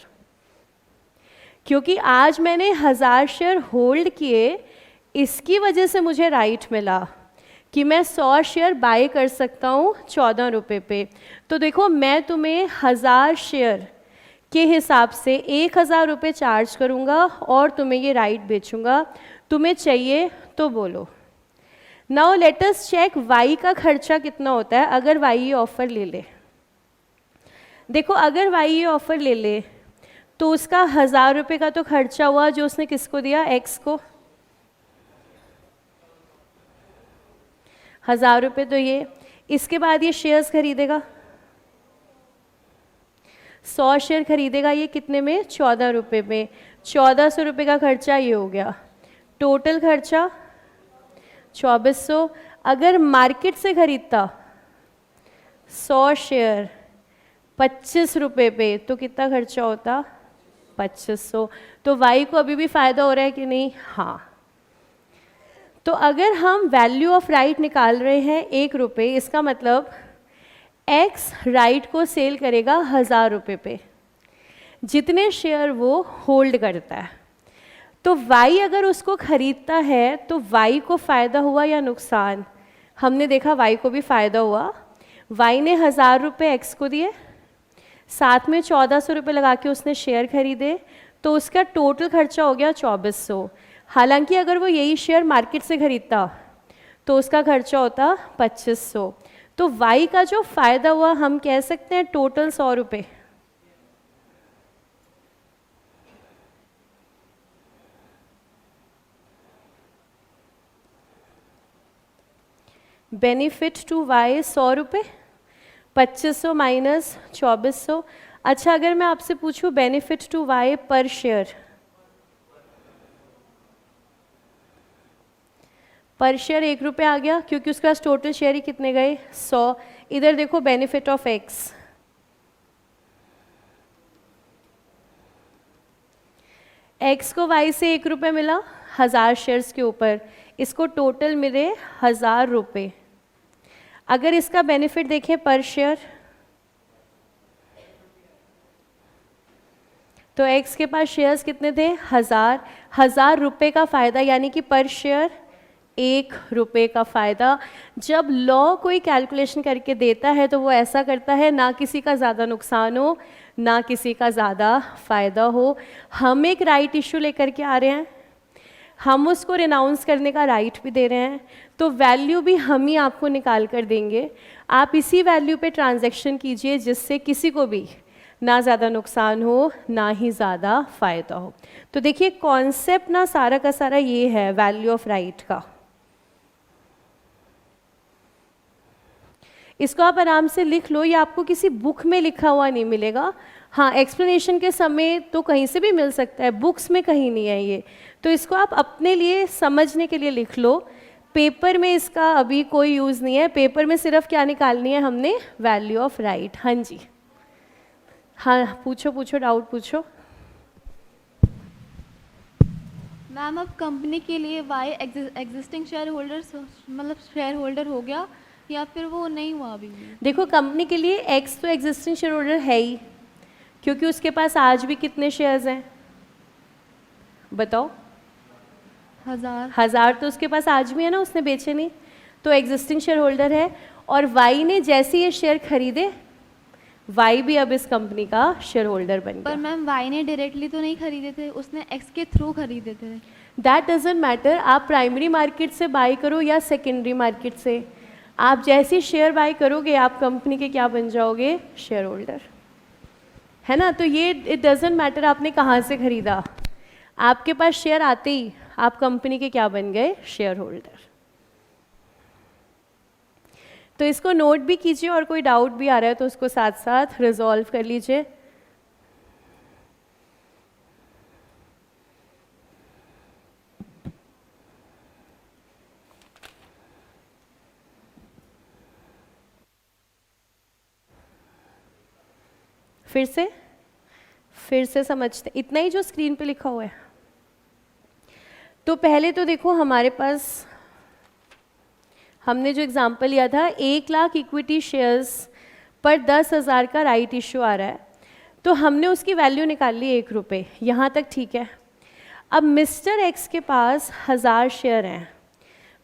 A: क्योंकि आज मैंने 1000 शेयर होल्ड किए, इसकी वजह से मुझे राइट मिला कि मैं 100 शेयर बाय कर सकता हूँ 14 रुपये पे। तो देखो मैं तुम्हें 1000 शेयर के हिसाब से 1000 रुपये चार्ज करूँगा और तुम्हें ये राइट बेचूँगा, तुम्हें चाहिए तो बोलो। Now let us check Y का खर्चा कितना होता है अगर वाई ये ऑफ़र ले ले। देखो अगर वाई ये ऑफ़र ले ले तो उसका 1000 रुपये का तो खर्चा हुआ जो उसने किसको दिया, एक्स को। 1000 रुपये तो ये, इसके बाद ये शेयर्स खरीदेगा, 100 शेयर खरीदेगा, ये कितने में, 14 रुपये में। 1400 रुपये का खर्चा ये हो गया, टोटल खर्चा 2400। अगर मार्केट से खरीदता 100 शेयर 25 रुपये पे तो कितना खर्चा होता, 2500। तो वाई को अभी भी फ़ायदा हो रहा है कि नहीं, हाँ। तो अगर हम वैल्यू ऑफ राइट निकाल रहे हैं 1 रुपये, इसका मतलब एक्स राइट को सेल करेगा 1000 रुपये पे, जितने शेयर वो होल्ड करता है। तो वाई अगर उसको खरीदता है तो वाई को फ़ायदा हुआ या नुकसान, हमने देखा वाई को भी फ़ायदा हुआ। वाई ने 1000 रुपये एक्स को दिए, साथ में 1400 रुपये लगा के उसने शेयर खरीदे, तो उसका टोटल खर्चा हो गया 2400। हालांकि अगर वो यही शेयर मार्केट से खरीदता तो उसका खर्चा होता 2500। तो वाई का जो फ़ायदा हुआ हम कह सकते हैं टोटल 100 रुपये। बेनिफिट टू वाई 100 रुपये, 2500 माइनस 2400। अच्छा अगर मैं आपसे पूछूं बेनिफिट टू वाई पर शेयर, पर शेयर 1 रुपये आ गया क्योंकि उसके पास टोटल शेयर ही कितने गए, 100। इधर देखो बेनिफिट ऑफ एक्स, एक्स को वाई से 1 रुपये मिला 1000 शेयर्स के ऊपर, इसको टोटल मिले 1000 रुपये। अगर इसका बेनिफिट देखें पर शेयर, तो एक्स के पास शेयर्स कितने थे, 1000 रुपये का फ़ायदा, यानी कि पर शेयर 1 रुपये का फ़ायदा। जब लॉ कोई कैलकुलेशन करके देता है तो वो ऐसा करता है ना किसी का ज़्यादा नुकसान हो ना किसी का ज़्यादा फ़ायदा हो। हम एक राइट इशू लेकर के आ रहे हैं, हम उसको रिनाउंस करने का राइट भी दे रहे हैं, तो वैल्यू भी हम ही आपको निकाल कर देंगे। आप इसी वैल्यू पे ट्रांजैक्शन कीजिए जिससे किसी को भी ना ज़्यादा नुकसान हो ना ही ज़्यादा फ़ायदा हो। तो देखिए कॉन्सेप्ट ना सारा का सारा ये है वैल्यू ऑफ राइट का। इसको आप आराम से लिख लो, ये आपको किसी बुक में लिखा हुआ नहीं मिलेगा। हाँ एक्सप्लेनेशन के समय तो कहीं से भी मिल सकता है, बुक्स में कहीं नहीं है ये, तो इसको आप अपने लिए समझने के लिए लिख लो। पेपर में इसका अभी कोई यूज़ नहीं है, पेपर में सिर्फ क्या निकालनी है हमने, वैल्यू ऑफ राइट। हाँ जी, हाँ पूछो पूछो, डाउट पूछो।
B: मैम अब कंपनी के लिए वाई एग्जिस्टिंग शेयर होल्डर मतलब शेयर होल्डर हो गया या फिर वो नहीं हुआ अभी भी?
A: देखो कंपनी के लिए एक्स तो एग्जिस्टिंग शेयर होल्डर है ही, क्योंकि उसके पास आज भी कितने शेयर्स हैं, बताओ।
B: 1000।
A: तो उसके पास आज भी है ना, उसने बेचे नहीं, तो एग्जिस्टिंग शेयर होल्डर है। और वाई ने जैसे ये शेयर खरीदे, वाई भी अब इस कंपनी का शेयर होल्डर बन
B: पर
A: गया।
B: मैम वाई ने डायरेक्टली तो नहीं खरीदे थे, उसने एक्स के थ्रू खरीदे थे।
A: दैट डजेंट मैटर, आप प्राइमरी मार्केट से बाई करो या सेकेंडरी मार्केट से, आप जैसे शेयर बाई करोगे आप कंपनी के क्या बन जाओगे, शेयर होल्डर, है ना। तो ये इट डजेंट मैटर आपने कहाँ से खरीदा, आपके पास शेयर आते ही आप कंपनी के क्या बन गए, शेयर होल्डर। तो इसको नोट भी कीजिए, और कोई डाउट भी आ रहा है तो उसको साथ साथ रिजॉल्व कर लीजिए। फिर से समझते, इतना ही जो स्क्रीन पे लिखा हुआ है। तो पहले तो देखो हमारे पास हमने जो एग्जांपल लिया था, 1 लाख इक्विटी शेयर्स पर 10,000 का राइट इशू आ रहा है, तो हमने उसकी वैल्यू निकाल ली 1 रुपये, यहाँ तक ठीक है। अब मिस्टर एक्स के पास 1000 शेयर हैं,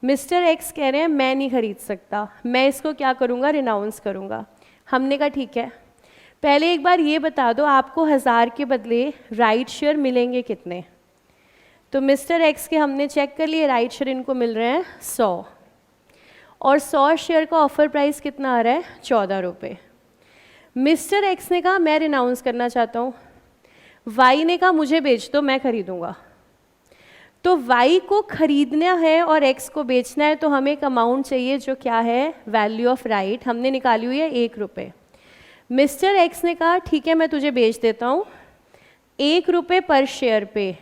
A: मिस्टर एक्स कह रहे हैं मैं नहीं खरीद सकता, मैं इसको क्या करूँगा, रिनाउंस करूँगा। हमने कहा ठीक है, पहले एक बार ये बता दो आपको 1000 के बदले राइट शेयर मिलेंगे कितने। तो मिस्टर एक्स के हमने चेक कर लिए, राइट शेयर इनको मिल रहे हैं 100, और 100 शेयर का ऑफर प्राइस कितना आ रहा है, 14 रुपये। मिस्टर एक्स ने कहा मैं रिनाउंस करना चाहता हूँ, वाई ने कहा मुझे बेच दो मैं खरीदूँगा। तो वाई को खरीदना है और एक्स को बेचना है, तो हमें एक अमाउंट चाहिए जो क्या है, वैल्यू ऑफ राइट, हमने निकाली हुई है 1 रुपये। मिस्टर एक्स ने कहा ठीक है मैं तुझे बेच देता हूँ 1 रुपये पर शेयर पे,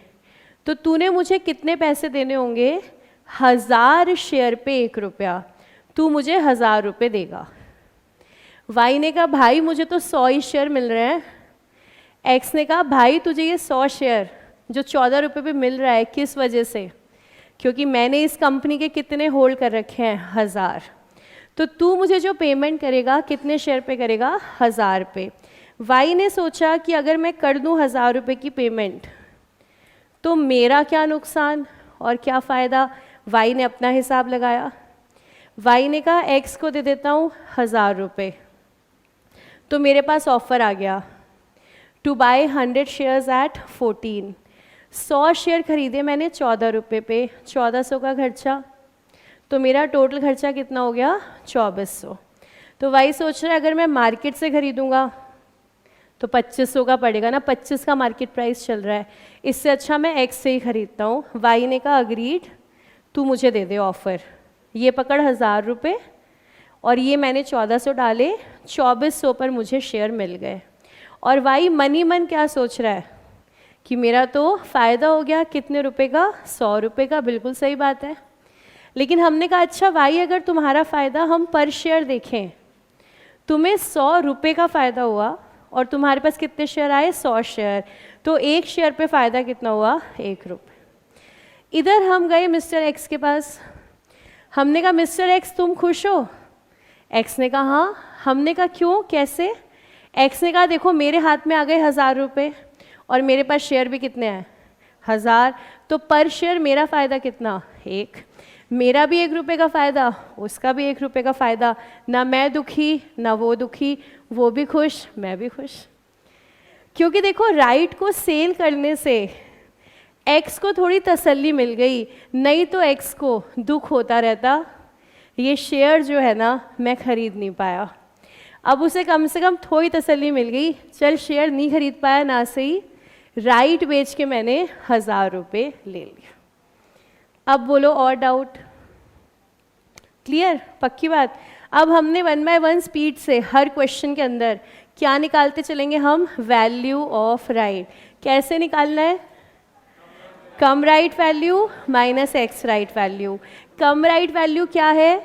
A: तो तूने मुझे कितने पैसे देने होंगे, 1000 शेयर पे 1 रुपया, तू मुझे 1000 रुपये देगा। वाई ने कहा भाई मुझे तो 100 ही शेयर मिल रहे हैं। एक्स ने कहा भाई तुझे ये 100 शेयर जो 14 रुपये पे मिल रहा है किस वजह से, क्योंकि मैंने इस कंपनी के कितने होल्ड कर रखे हैं, 1000, तो तू मुझे जो पेमेंट करेगा कितने शेयर पे करेगा, 1000 पे। वाई ने सोचा कि अगर मैं कर दूं 1000 रुपये की पेमेंट तो मेरा क्या नुकसान और क्या फ़ायदा, वाई ने अपना हिसाब लगाया। वाई ने कहा एक्स को दे देता हूँ 1000 रुपये, तो मेरे पास ऑफ़र आ गया to buy 100 shares at 14, 100 share खरीदे मैंने 14 रुपये पे, 1400 का खर्चा, तो मेरा टोटल खर्चा कितना हो गया, 2400। तो वाई सोच रहा है अगर मैं मार्केट से खरीदूँगा तो 2500 का पड़ेगा ना, 25 का मार्केट प्राइस चल रहा है, इससे अच्छा मैं एक्स से ही खरीदता हूँ। वाई ने कहा अग्रीड, तू मुझे दे दे ऑफ़र, ये पकड़ 1000 रुपये और ये मैंने 1400 डाले, 2400 पर मुझे शेयर मिल गए। और वाई मन ही मन क्या सोच रहा है कि मेरा तो फ़ायदा हो गया, कितने रुपए का, 100 रुपये का, बिल्कुल सही बात है। लेकिन हमने कहा अच्छा वाई अगर तुम्हारा फ़ायदा हम पर शेयर देखें, तुम्हें 100 रुपये का फ़ायदा हुआ और तुम्हारे पास कितने शेयर आए, 100 शेयर, तो 1 शेयर पे फ़ायदा कितना हुआ, 1 रुपये। इधर हम गए मिस्टर एक्स के पास, हमने कहा मिस्टर एक्स तुम खुश हो, एक्स ने कहा हाँ। हमने कहा क्यों, कैसे, एक्स ने कहा देखो मेरे हाथ में आ गए 1000 रुपये और मेरे पास शेयर भी कितने हैं, 1000, तो पर शेयर मेरा फ़ायदा कितना, 1, मेरा भी 1 रुपये का फ़ायदा, उसका भी 1 रुपये का फ़ायदा, ना मैं दुखी ना वो दुखी, वो भी खुश मैं भी खुश। क्योंकि देखो राइट को सेल करने से एक्स को थोड़ी तसल्ली मिल गई, नहीं तो एक्स को दुख होता रहता, ये शेयर जो है ना मैं खरीद नहीं पाया। अब उसे कम से कम थोड़ी तसल्ली मिल गई, चल शेयर नहीं खरीद पाया ना सही, राइट बेच के मैंने 1000 रुपये ले लिया। अब बोलो और डाउट, क्लियर, पक्की बात। अब हमने 1 बाय 1 स्पीड से हर क्वेश्चन के अंदर क्या निकालते चलेंगे हम, वैल्यू ऑफ राइट। कैसे निकालना है, cum right value minus ex right value. Cum right value क्या है,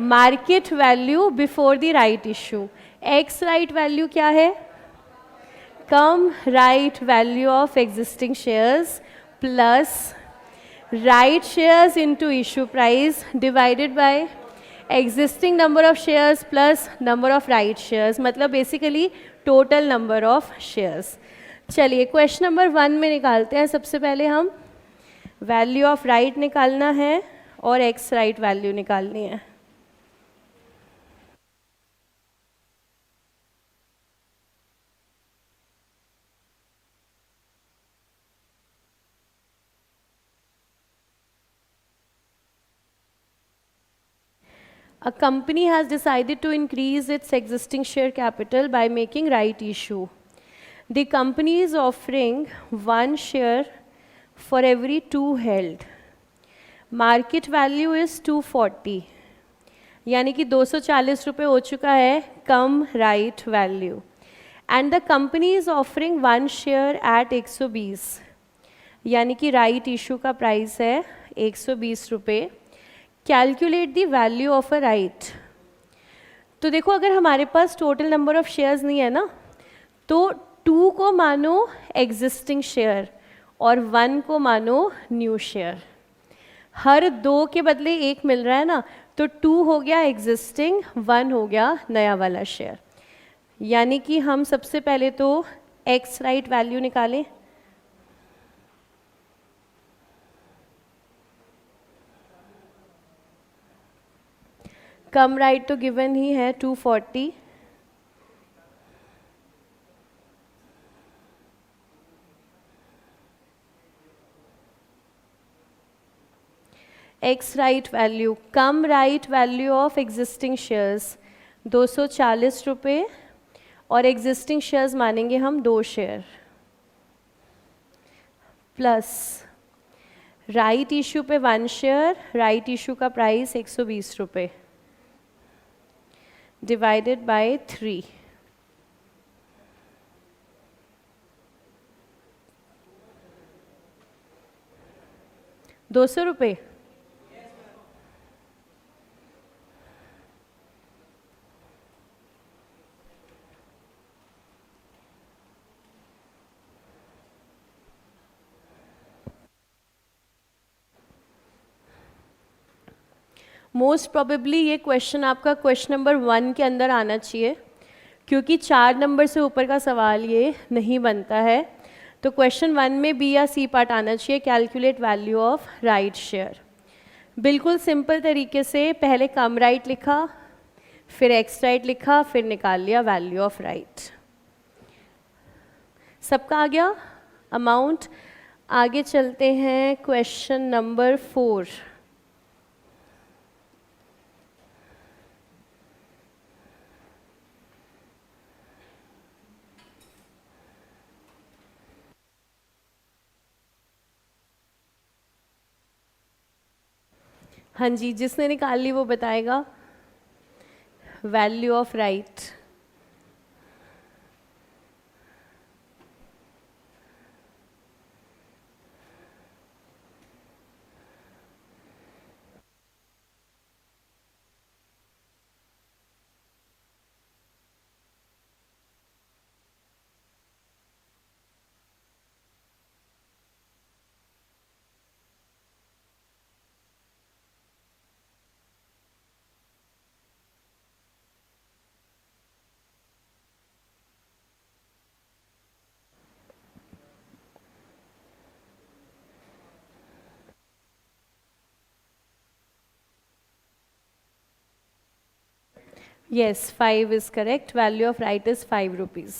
A: market value before the right issue. Ex right value क्या है, cum right value of existing shares plus right shares into issue price divided by existing number of shares plus number of right shares, मतलब basically total number of shares. चलिए question number 1 में निकालते हैं। सबसे पहले हम वैल्यू ऑफ राइट निकालना है और एक्स राइट वैल्यू निकालनी है। A company has decided to increase its existing share capital by making right issue. The company is offering 1 share for every 2 held. Market value is 240. यानी कि 240 रुपये हो चुका है cum right value, and the company is offering 1 share at 120, यानी कि right issue का price है 120 रुपये। Calculate the value of a right. तो देखो अगर हमारे पास टोटल नंबर ऑफ शेयर्स नहीं है ना, तो 2 को मानो एग्जिस्टिंग शेयर और 1 को मानो न्यू शेयर। हर 2 के बदले 1 मिल रहा है ना, तो 2 हो गया एग्जिस्टिंग, 1 हो गया नया वाला शेयर। यानी कि हम सबसे पहले तो एक्स राइट वैल्यू निकालें। कम राइट तो गिवन ही है 240, x right value, cum right value of existing shares 240 रुपये, और एग्जिस्टिंग शेयर्स मानेंगे हम 2 शेयर, प्लस राइट इशू पे 1 शेयर, राइट इशू का प्राइस 120 रुपये, डिवाइडेड बाय 3। ₹200। मोस्ट प्रोबेबली ये क्वेश्चन आपका क्वेश्चन नंबर 1 के अंदर आना चाहिए, क्योंकि 4 नंबर से ऊपर का सवाल ये नहीं बनता है। तो क्वेश्चन 1 में बी या सी पार्ट आना चाहिए, calculate value of right share. बिल्कुल सिंपल तरीके से पहले कम राइट लिखा, फिर एक्स राइट लिखा, फिर निकाल लिया वैल्यू ऑफ राइट। सबका आ गया अमाउंट। आगे चलते हैं क्वेश्चन नंबर 4। हाँ जी, जिसने निकाल ली वो बताएगा value of right. Yes, 5 is correct. Value of right is 5 rupees.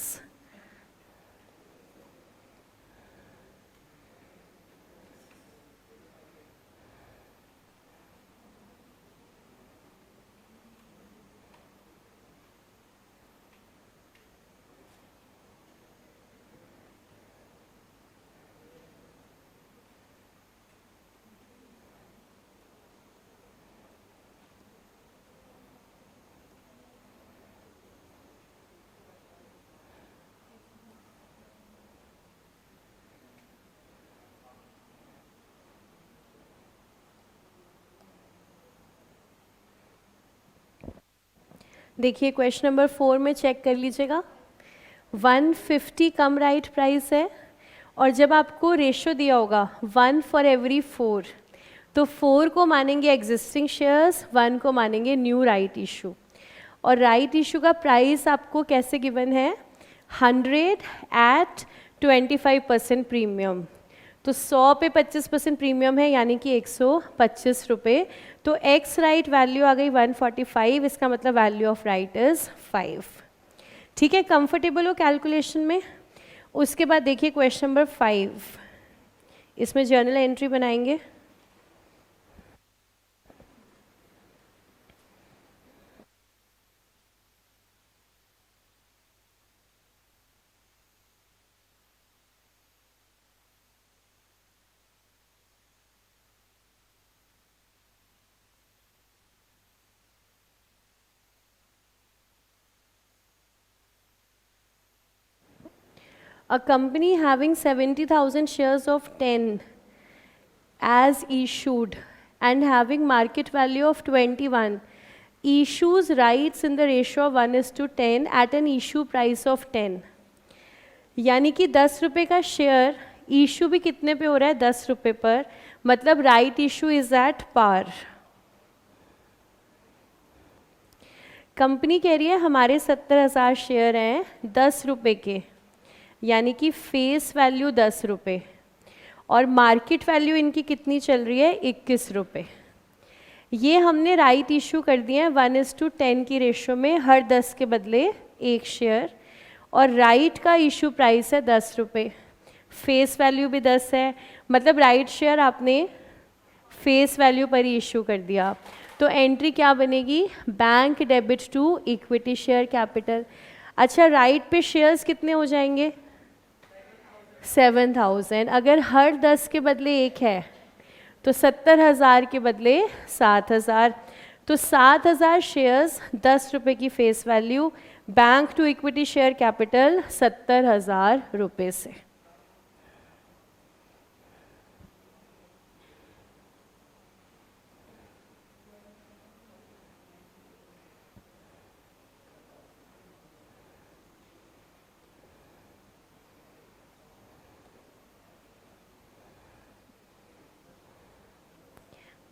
A: देखिए क्वेश्चन नंबर 4 में चेक कर लीजिएगा, 150 कम राइट प्राइस है, और जब आपको रेशो दिया होगा 1 फॉर एवरी 4, तो 4 को मानेंगे एग्जिस्टिंग शेयर्स, 1 को मानेंगे न्यू राइट इशू। और राइट इशू का प्राइस आपको कैसे गिवन है, 100 एट 25% प्रीमियम, तो 100 पे 25% प्रीमियम है यानी कि 125 रुपये। तो एक्स राइट वैल्यू आ गई 145, इसका मतलब वैल्यू ऑफ राइट इज़ 5। ठीक है, कंफर्टेबल हो कैलकुलेशन में। उसके बाद देखिए क्वेश्चन नंबर 5, इसमें जर्नल एंट्री बनाएंगे। A company having 70,000 shares of 10 as issued and having market value of 21 issues rights in the ratio of 1:10 at an issue price of 10। यानी कि 10 रुपये का शेयर इशू भी कितने पे हो रहा है, 10 रुपये पर, मतलब right issue is at par. Company कह रही है हमारे 70,000 शेयर हैं 10 रुपये के, यानी कि फेस वैल्यू 10 रुपये और मार्केट वैल्यू इनकी कितनी चल रही है, 21 रुपये। ये हमने राइट इशू कर दिए हैं 1:10 की रेशो में, हर 10 के बदले एक शेयर, और राइट का इशू प्राइस है 10 रुपये, फेस वैल्यू भी 10 है, मतलब राइट शेयर आपने फेस वैल्यू पर ही इशू कर दिया। तो एंट्री क्या बनेगी, bank debit to equity share capital. अच्छा, राइट पे शेयर्स कितने हो जाएंगे, 7,000। अगर हर 10 के बदले एक है तो 70,000 के बदले 7,000, तो 7,000 शेयर्स 10 रुपये की face value, bank to equity share capital 70,000 रुपये से।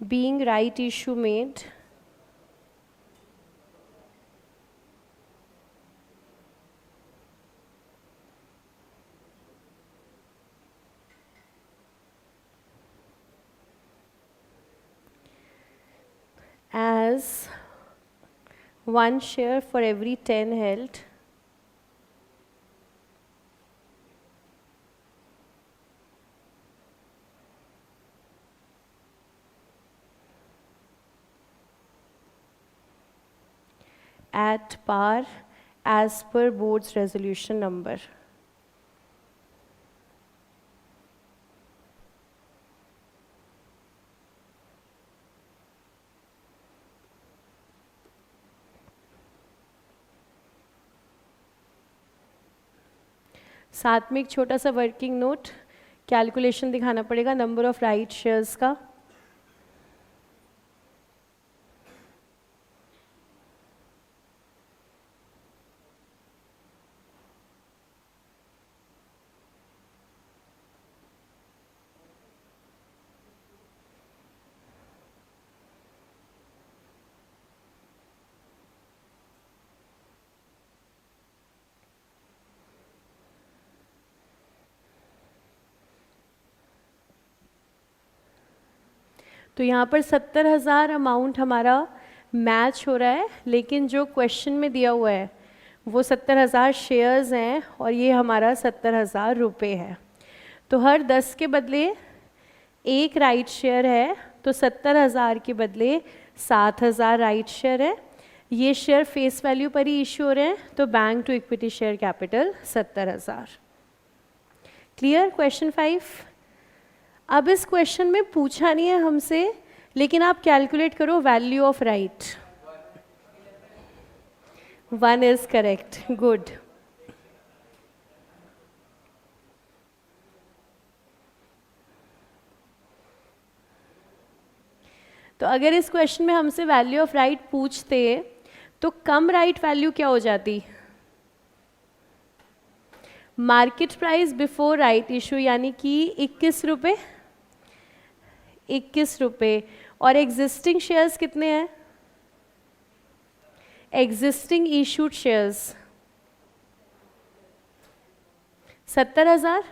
A: Being right issue made as 1 share for every 10 held, at par as per board's resolution number। साथ में एक छोटा सा वर्किंग नोट, कैलकुलेशन दिखाना पड़ेगा नंबर ऑफ राइट शेयर्स का। तो यहाँ पर 70,000 अमाउंट हमारा मैच हो रहा है, लेकिन जो क्वेश्चन में दिया हुआ है वो 70,000 शेयर्स हैं और ये हमारा 70,000 रुपये है। तो हर 10 के बदले एक राइट शेयर है, तो 70,000 के बदले 7,000 राइट शेयर है। ये शेयर फेस वैल्यू पर ही इशू हो रहे हैं, तो bank to equity share capital 70,000। Clear question 5। अब इस क्वेश्चन में पूछा नहीं है हमसे, लेकिन आप कैलकुलेट करो value of right. 1 is correct, good. तो अगर इस क्वेश्चन में हमसे वैल्यू ऑफ राइट पूछते तो कम राइट वैल्यू क्या हो जाती, market price before right issue, यानी कि 21 रुपये, 21 रुपये, और एग्जिस्टिंग शेयर्स कितने हैं, existing issued shares 70,000,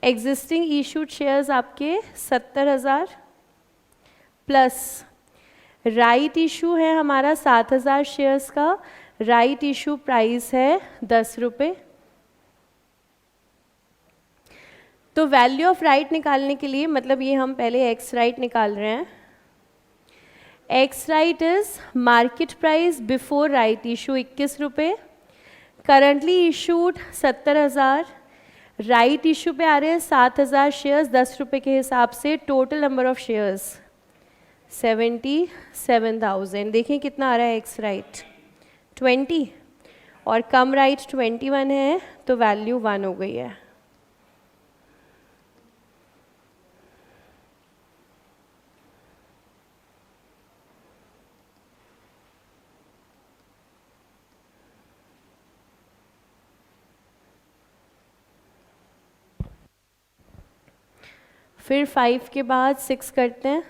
A: existing issued shares आपके 70,000 प्लस राइट इशू है हमारा 7,000 शेयर्स का, राइट इशू प्राइस है 10 रुपये। तो वैल्यू ऑफ राइट निकालने के लिए मतलब ये हम पहले एक्स राइट निकाल रहे हैं। X right is market price before right issue 21 रुपये, करंटली इशूड 70,000, राइट इशू पे आ रहे हैं 7,000 शेयर्स 10 रुपये के हिसाब से, टोटल नंबर ऑफ शेयर्स 77,000। देखिए कितना आ रहा है एक्स राइट 20 और कम राइट 21 है, तो वैल्यू 1 हो गई है। फिर 5 के बाद 6 करते हैं।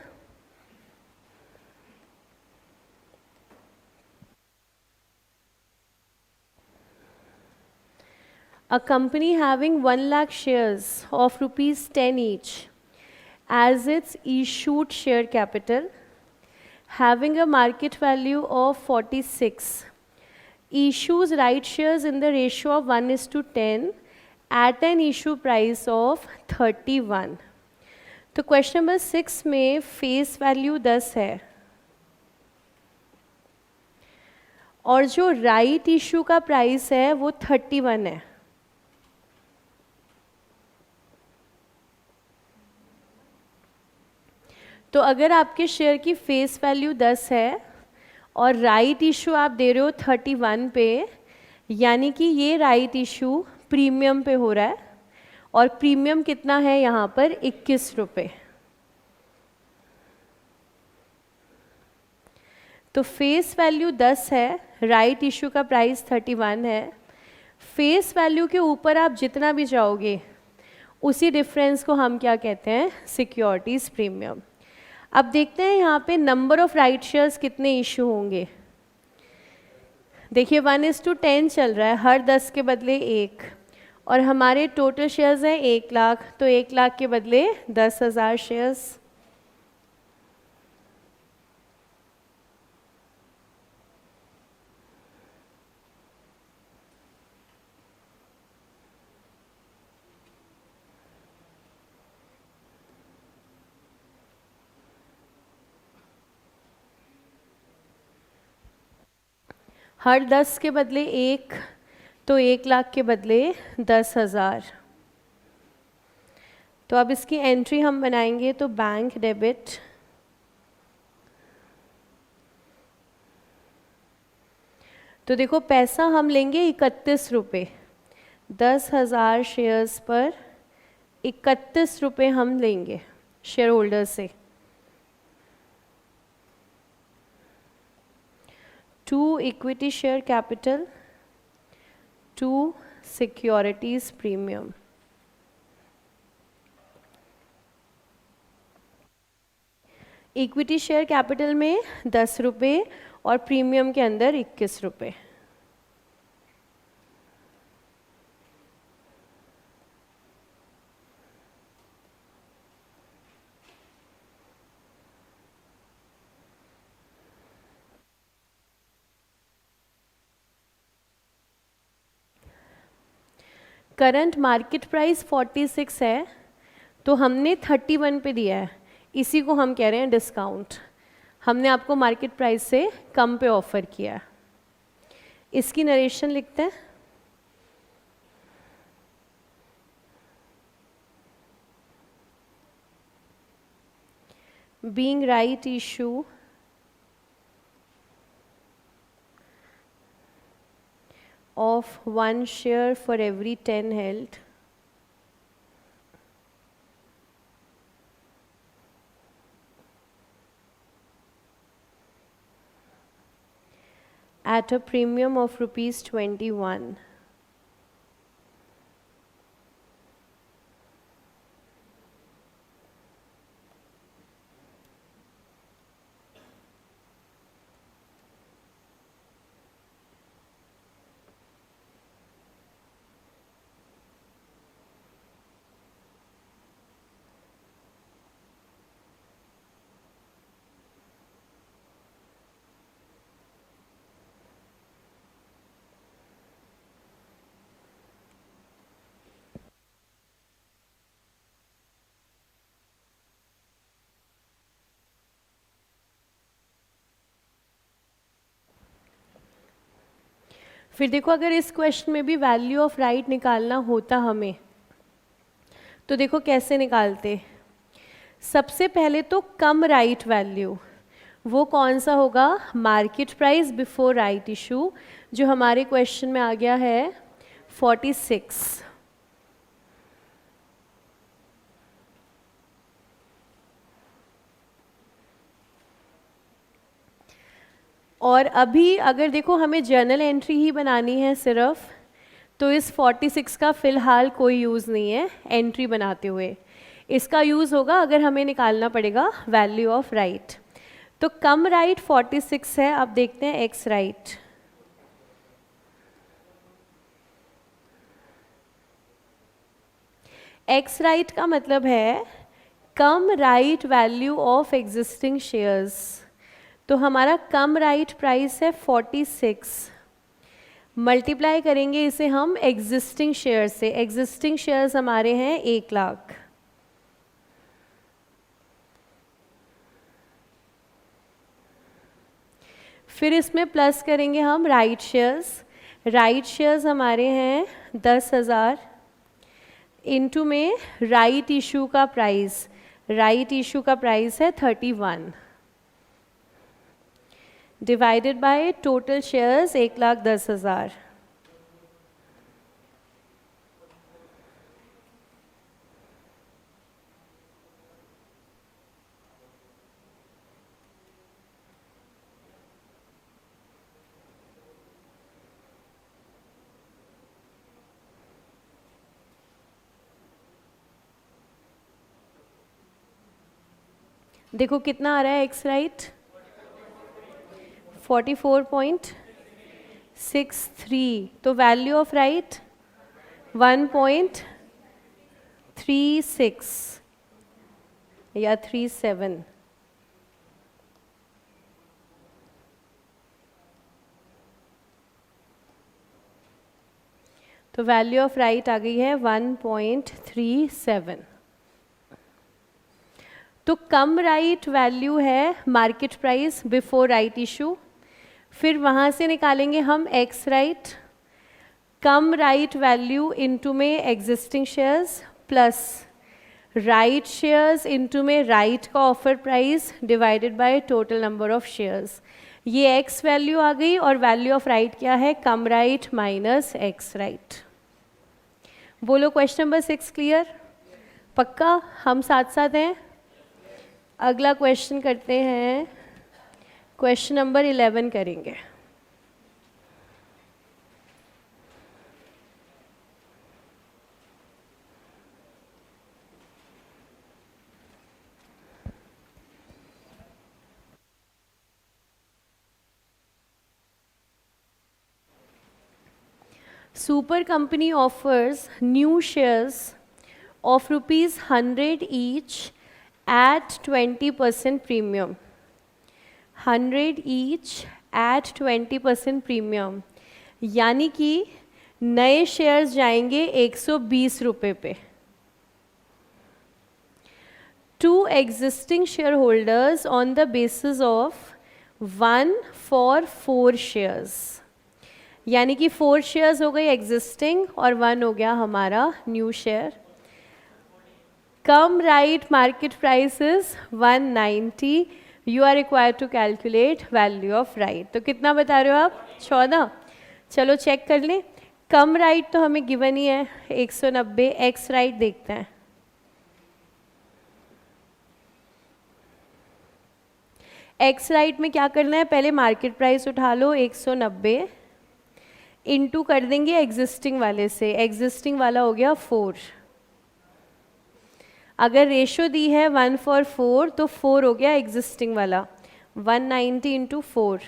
A: A company having 1 lakh shares of rupees 10 each as its issued share capital, having a market value of 46, issues right shares in the ratio of 1:10 at an issue price of 31। तो question number 6 में face value 10 है और जो right issue का price है वो 31 है। तो अगर आपके शेयर की फेस वैल्यू 10 है और राइट इशू आप दे रहे हो 31 पे, यानी कि ये राइट इशू प्रीमियम पे हो रहा है और प्रीमियम कितना है यहाँ पर 21 रुपये। तो फेस वैल्यू 10 है, राइट इशू का प्राइस 31 है। फेस वैल्यू के ऊपर आप जितना भी जाओगे उसी डिफरेंस को हम क्या कहते हैं, सिक्योरिटीज प्रीमियम। अब देखते हैं यहाँ पे नंबर ऑफ राइट शेयर्स कितने इशू होंगे। देखिए 1:10 चल रहा है, हर 10 के बदले 1 और हमारे टोटल शेयर्स हैं 1 लाख, तो 1 लाख के बदले 10,000 शेयर्स। हर 10 के बदले 1, तो 1 लाख के बदले 10,000। तो अब इसकी एंट्री हम बनाएंगे तो बैंक डेबिट, तो देखो पैसा हम लेंगे 31 रुपये, 10,000 शेयर्स पर 31 रुपये हम लेंगे शेयर होल्डर से। 2 equity share capital, 2 securities premium. Equity share capital में 10 रुपये और प्रीमियम के अंदर 21 रुपये। करंट मार्केट प्राइस 46 है, तो हमने 31 पे दिया है, इसी को हम कह रहे हैं डिस्काउंट। हमने आपको मार्केट प्राइस से कम पे ऑफर किया है। इसकी नरेशन लिखते हैं। Being right issue of 1 share for every 10 held, at a premium of rupees 21। फिर देखो अगर इस क्वेश्चन में भी वैल्यू ऑफ राइट निकालना होता हमें, तो देखो कैसे निकालते। सबसे पहले तो कम राइट वैल्यू, वो कौन सा होगा, market price before right issue, जो हमारे क्वेश्चन में आ गया है 46। और अभी अगर देखो हमें जर्नल एंट्री ही बनानी है सिर्फ, तो इस 46 का फ़िलहाल कोई यूज़ नहीं है एंट्री बनाते हुए। इसका यूज़ होगा अगर हमें निकालना पड़ेगा वैल्यू ऑफ राइट। तो कम राइट 46 है, अब देखते हैं एक्स राइट। एक्स राइट का मतलब है cum right value of existing shares. तो हमारा कम राइट प्राइस है 46, मल्टीप्लाई करेंगे इसे हम एग्जिस्टिंग शेयर से। एग्जिस्टिंग शेयर्स हमारे हैं 1 लाख। फिर इसमें प्लस करेंगे हम राइट शेयर्स। राइट शेयर्स हमारे हैं 10,000 इनटू में राइट इशू का प्राइस। राइट इशू का प्राइस है 31 डिवाइडेड बाय टोटल शेयर्स 1,10,000। देखो कितना आ रहा है एक्स राइट, 44.63। तो वैल्यू ऑफ राइट 1.36 या 37। तो वैल्यू ऑफ राइट आ गई है 1.37। तो कम राइट वैल्यू है market price before right issue. फिर वहाँ से निकालेंगे हम एक्स राइट, कम राइट वैल्यू इनटू में existing shares plus right shares into में राइट का offer price divided by total number of shares. ये एक्स वैल्यू आ गई और वैल्यू ऑफ राइट क्या है, cum right minus ex right. बोलो क्वेश्चन नंबर 6 क्लियर, पक्का हम साथ साथ हैं। अगला क्वेश्चन करते हैं, क्वेश्चन नंबर 11 करेंगे। Super company offers new shares of rupees 100 each at 20% premium. 100 each at 20% premium, यानी कि नए शेयर्स जाएंगे 120 रुपये पे। To existing share holders on the basis of 1 for 4 shares, यानी कि 4 शेयर्स हो गई एग्जिस्टिंग और 1 हो गया हमारा new share. Cum right market price is 190। You are required to calculate value of right. तो कितना बता रहे हो आप, 14। चलो चेक कर लें। कम राइट तो हमें गिवन ही है 190। एक्स राइट देखते हैं। एक्स राइट में क्या करना है, पहले मार्केट प्राइस उठा लो 190 इनटू कर देंगे एग्जिस्टिंग वाले से। एग्जिस्टिंग वाला हो गया 4। अगर रेशो दी है 1 for 4 तो 4 हो गया एग्जिस्टिंग वाला। 190 इंटू 4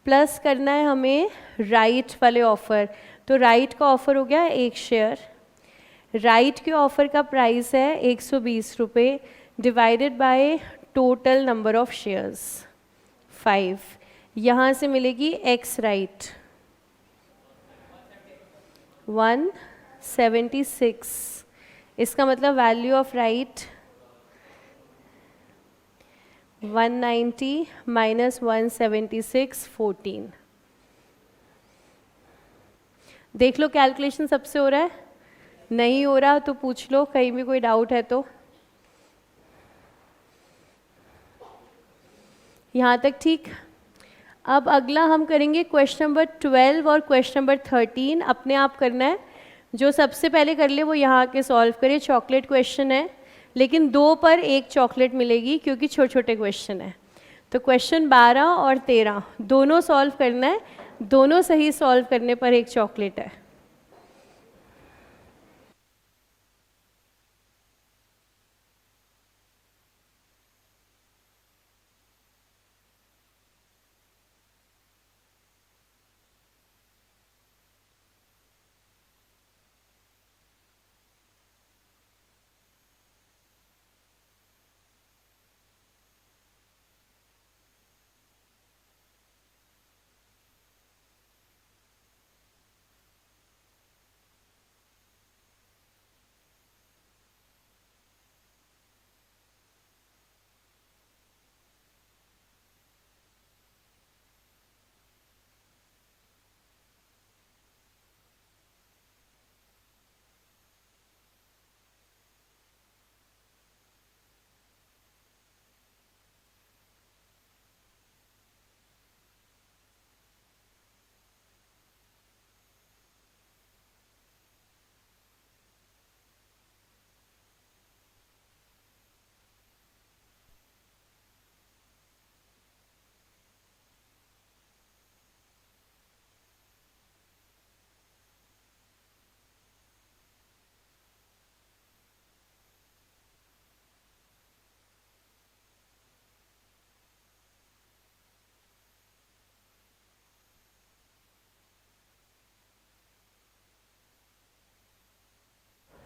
A: प्लस करना है हमें राइट वाले ऑफर। तो राइट का ऑफर हो गया 1 शेयर। राइट के ऑफर का प्राइस है 120 रुपये divided by total number of shares 5। यहाँ से मिलेगी एक्स राइट 176। इसका मतलब वैल्यू ऑफ राइट 190 माइनस 176 14। देख लो कैलकुलेशन सबसे हो रहा है, नहीं हो रहा तो पूछ लो, कहीं भी कोई डाउट है तो। यहाँ तक ठीक। अब अगला हम करेंगे क्वेश्चन नंबर 12 और क्वेश्चन नंबर 13, अपने आप करना है। जो सबसे पहले कर ले वो यहाँ आके सॉल्व करे। चॉकलेट क्वेश्चन है, लेकिन 2 पर 1 चॉकलेट मिलेगी क्योंकि छोटे छोटे क्वेश्चन है। तो क्वेश्चन 12 और 13 दोनों सॉल्व करना है, दोनों सही सॉल्व करने पर 1 चॉकलेट है।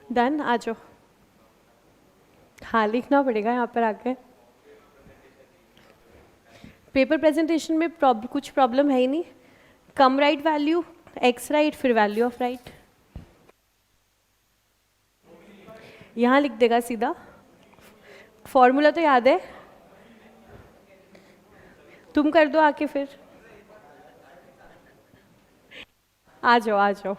A: डन, आ जाओ। हाँ, लिखना पड़ेगा यहाँ पर आकर। पेपर प्रेजेंटेशन में कुछ प्रॉब्लम है ही नहीं। कम राइट वैल्यू, एक्स राइट, फिर वैल्यू ऑफ राइट। यहाँ लिख देगा सीधा। फॉर्मूला तो याद है, तुम कर दो आके फिर। आ जाओ आ जाओ।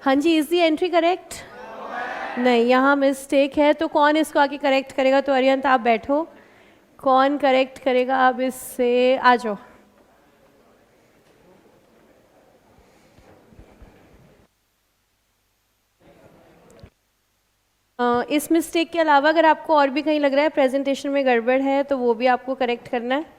A: हाँ जी, इज दी एंट्री करेक्ट? नहीं, यहाँ मिस्टेक है, तो कौन इसको आके करेक्ट करेगा? तो अरियंत आप बैठो, कौन करेक्ट करेगा? अब इससे आ जाओ। इस मिस्टेक के अलावा अगर आपको और भी कहीं लग रहा है प्रेजेंटेशन में गड़बड़ है तो वो भी आपको करेक्ट करना है।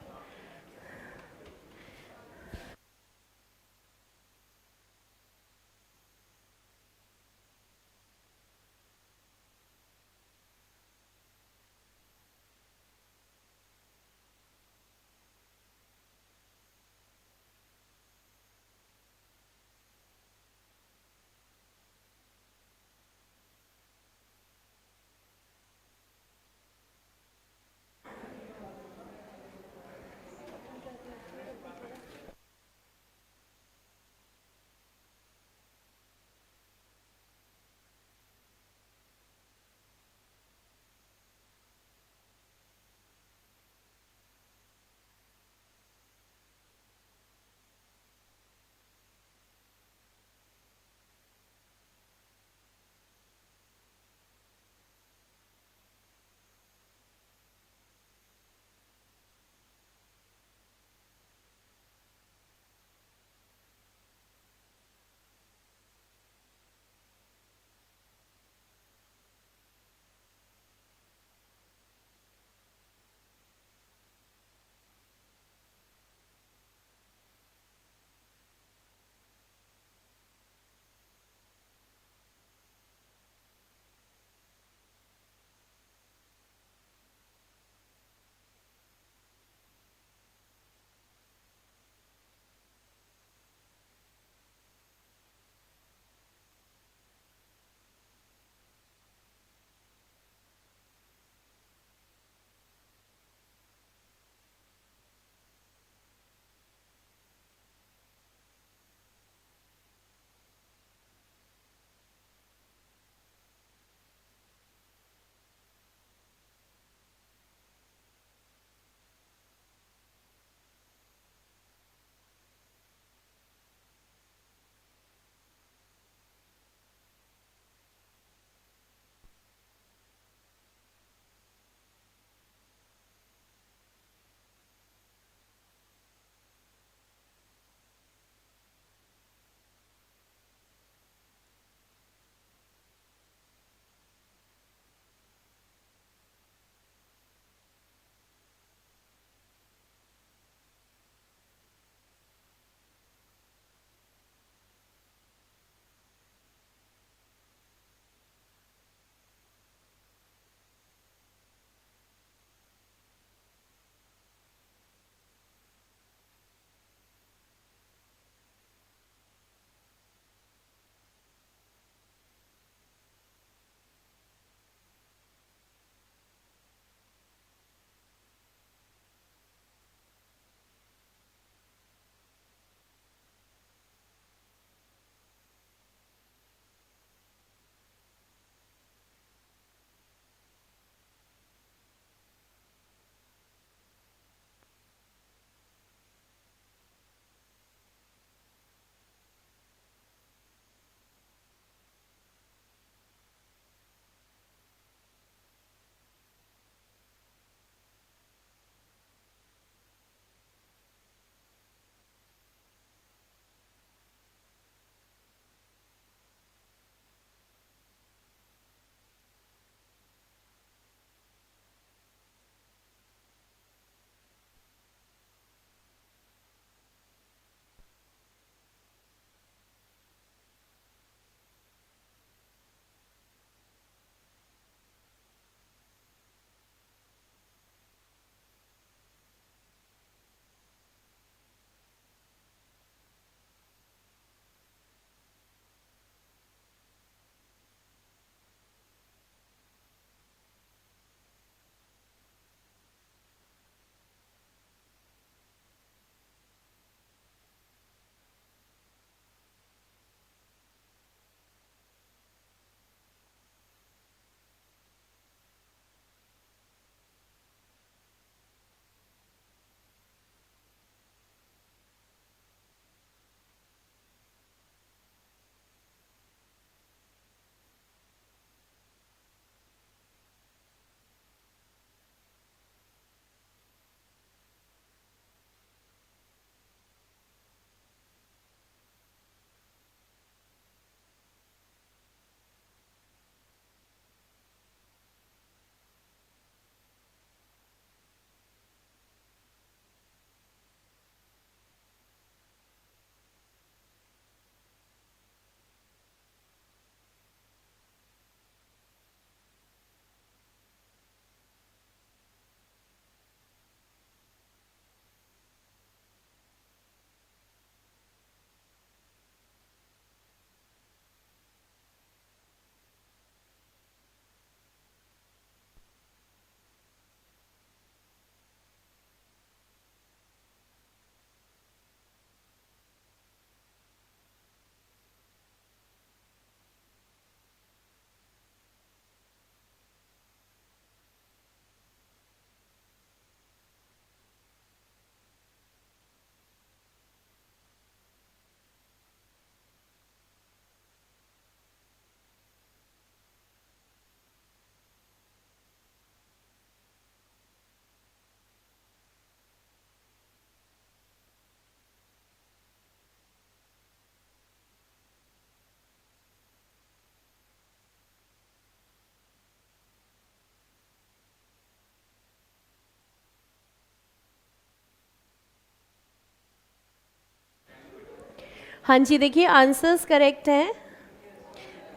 A: हाँ जी, देखिए आंसर्स करेक्ट हैं।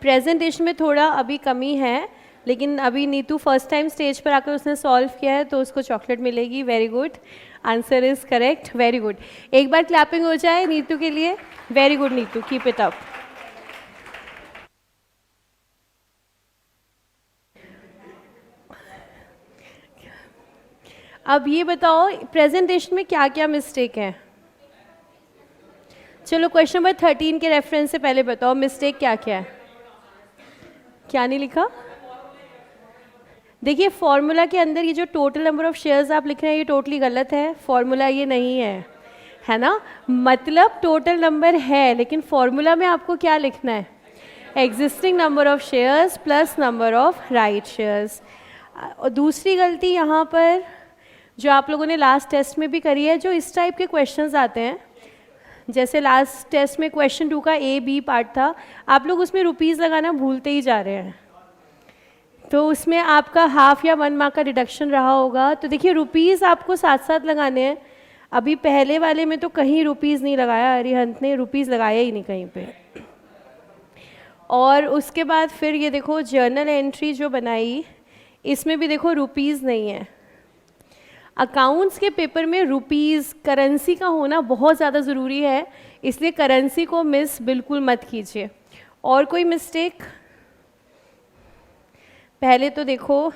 A: प्रेजेंटेशन में थोड़ा अभी कमी है, लेकिन अभी नीतू फर्स्ट टाइम स्टेज पर आकर उसने सॉल्व किया है, तो उसको चॉकलेट मिलेगी। Very good, answer is correct, very good. एक बार क्लैपिंग हो जाए नीतू के लिए। Very good Neetu, keep it up. अब ये बताओ प्रेजेंटेशन में क्या क्या मिस्टेक है। चलो क्वेश्चन नंबर 13 के रेफरेंस से पहले बताओ मिस्टेक क्या क्या है। क्या नहीं लिखा? देखिए फॉर्मूला के अंदर ये जो टोटल नंबर ऑफ शेयर्स आप लिख रहे हैं ये टोटली गलत है। फॉर्मूला ये नहीं है ना? मतलब टोटल नंबर है, लेकिन फॉर्मूला में आपको क्या लिखना है? Existing number of shares plus number of right shares. और दूसरी गलती यहाँ पर जो आप लोगों ने लास्ट टेस्ट में भी करी है, जो इस टाइप के क्वेश्चंस आते हैं, जैसे लास्ट टेस्ट में क्वेश्चन 2 का ए बी पार्ट था, आप लोग उसमें रुपीज़ लगाना भूलते ही जा रहे हैं, तो उसमें आपका हाफ या 1 मार्क का डिडक्शन रहा होगा। तो देखिए रुपीज़ आपको साथ साथ लगाने हैं। अभी पहले वाले में तो कहीं रुपीज़ नहीं लगाया, अरिहंत ने रुपीज़ लगाया ही नहीं कहीं पे। और उसके बाद फिर ये देखो जर्नल एंट्री जो बनाई, इसमें भी देखो रुपीज़ नहीं है। अकाउंट्स के पेपर में रुपीज़ करेंसी का होना बहुत ज़्यादा ज़रूरी है, इसलिए करेंसी को मिस बिल्कुल मत कीजिए। और कोई मिस्टेक? पहले तो देखो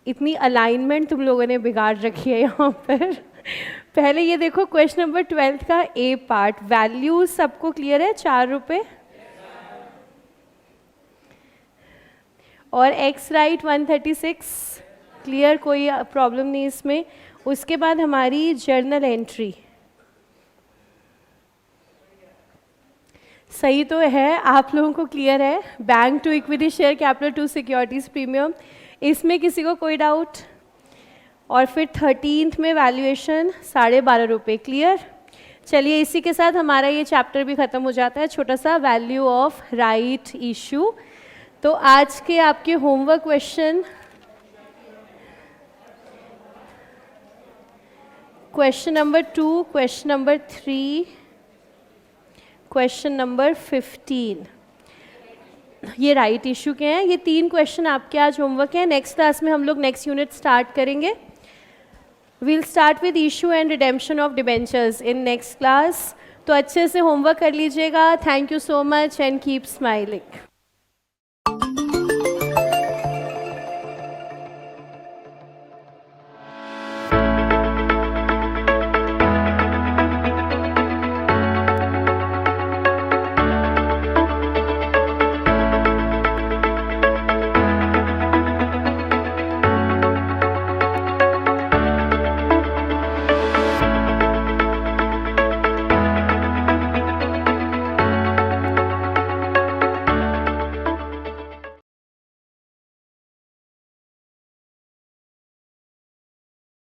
A: इतनी अलाइनमेंट तुम लोगों ने बिगाड़ रखी है यहाँ पर। पहले ये देखो क्वेश्चन नंबर 12 का ए पार्ट, वैल्यूज सबको क्लियर है? 4 रुपये और एक्स राइट 136 क्लियर, कोई प्रॉब्लम नहीं इसमें। उसके बाद हमारी जर्नल एंट्री सही तो है, आप लोगों को क्लियर है। Bank to equity share capital to securities premium, इसमें किसी को कोई डाउट? और फिर 13th में वैल्यूएशन 12.5 रुपये, क्लियर। चलिए इसी के साथ हमारा ये चैप्टर भी ख़त्म हो जाता है, छोटा सा वैल्यू ऑफ राइट इशू। तो आज के आपके homework question number 2, question number 3, question number 15, ये राइट इशू के हैं। ये 3 क्वेश्चन आपके आज होमवर्क हैं। नेक्स्ट क्लास में हम लोग नेक्स्ट यूनिट स्टार्ट करेंगे। We'll start with issue and redemption of debentures in next class. तो अच्छे से होमवर्क कर लीजिएगा। Thank you so much and keep smiling.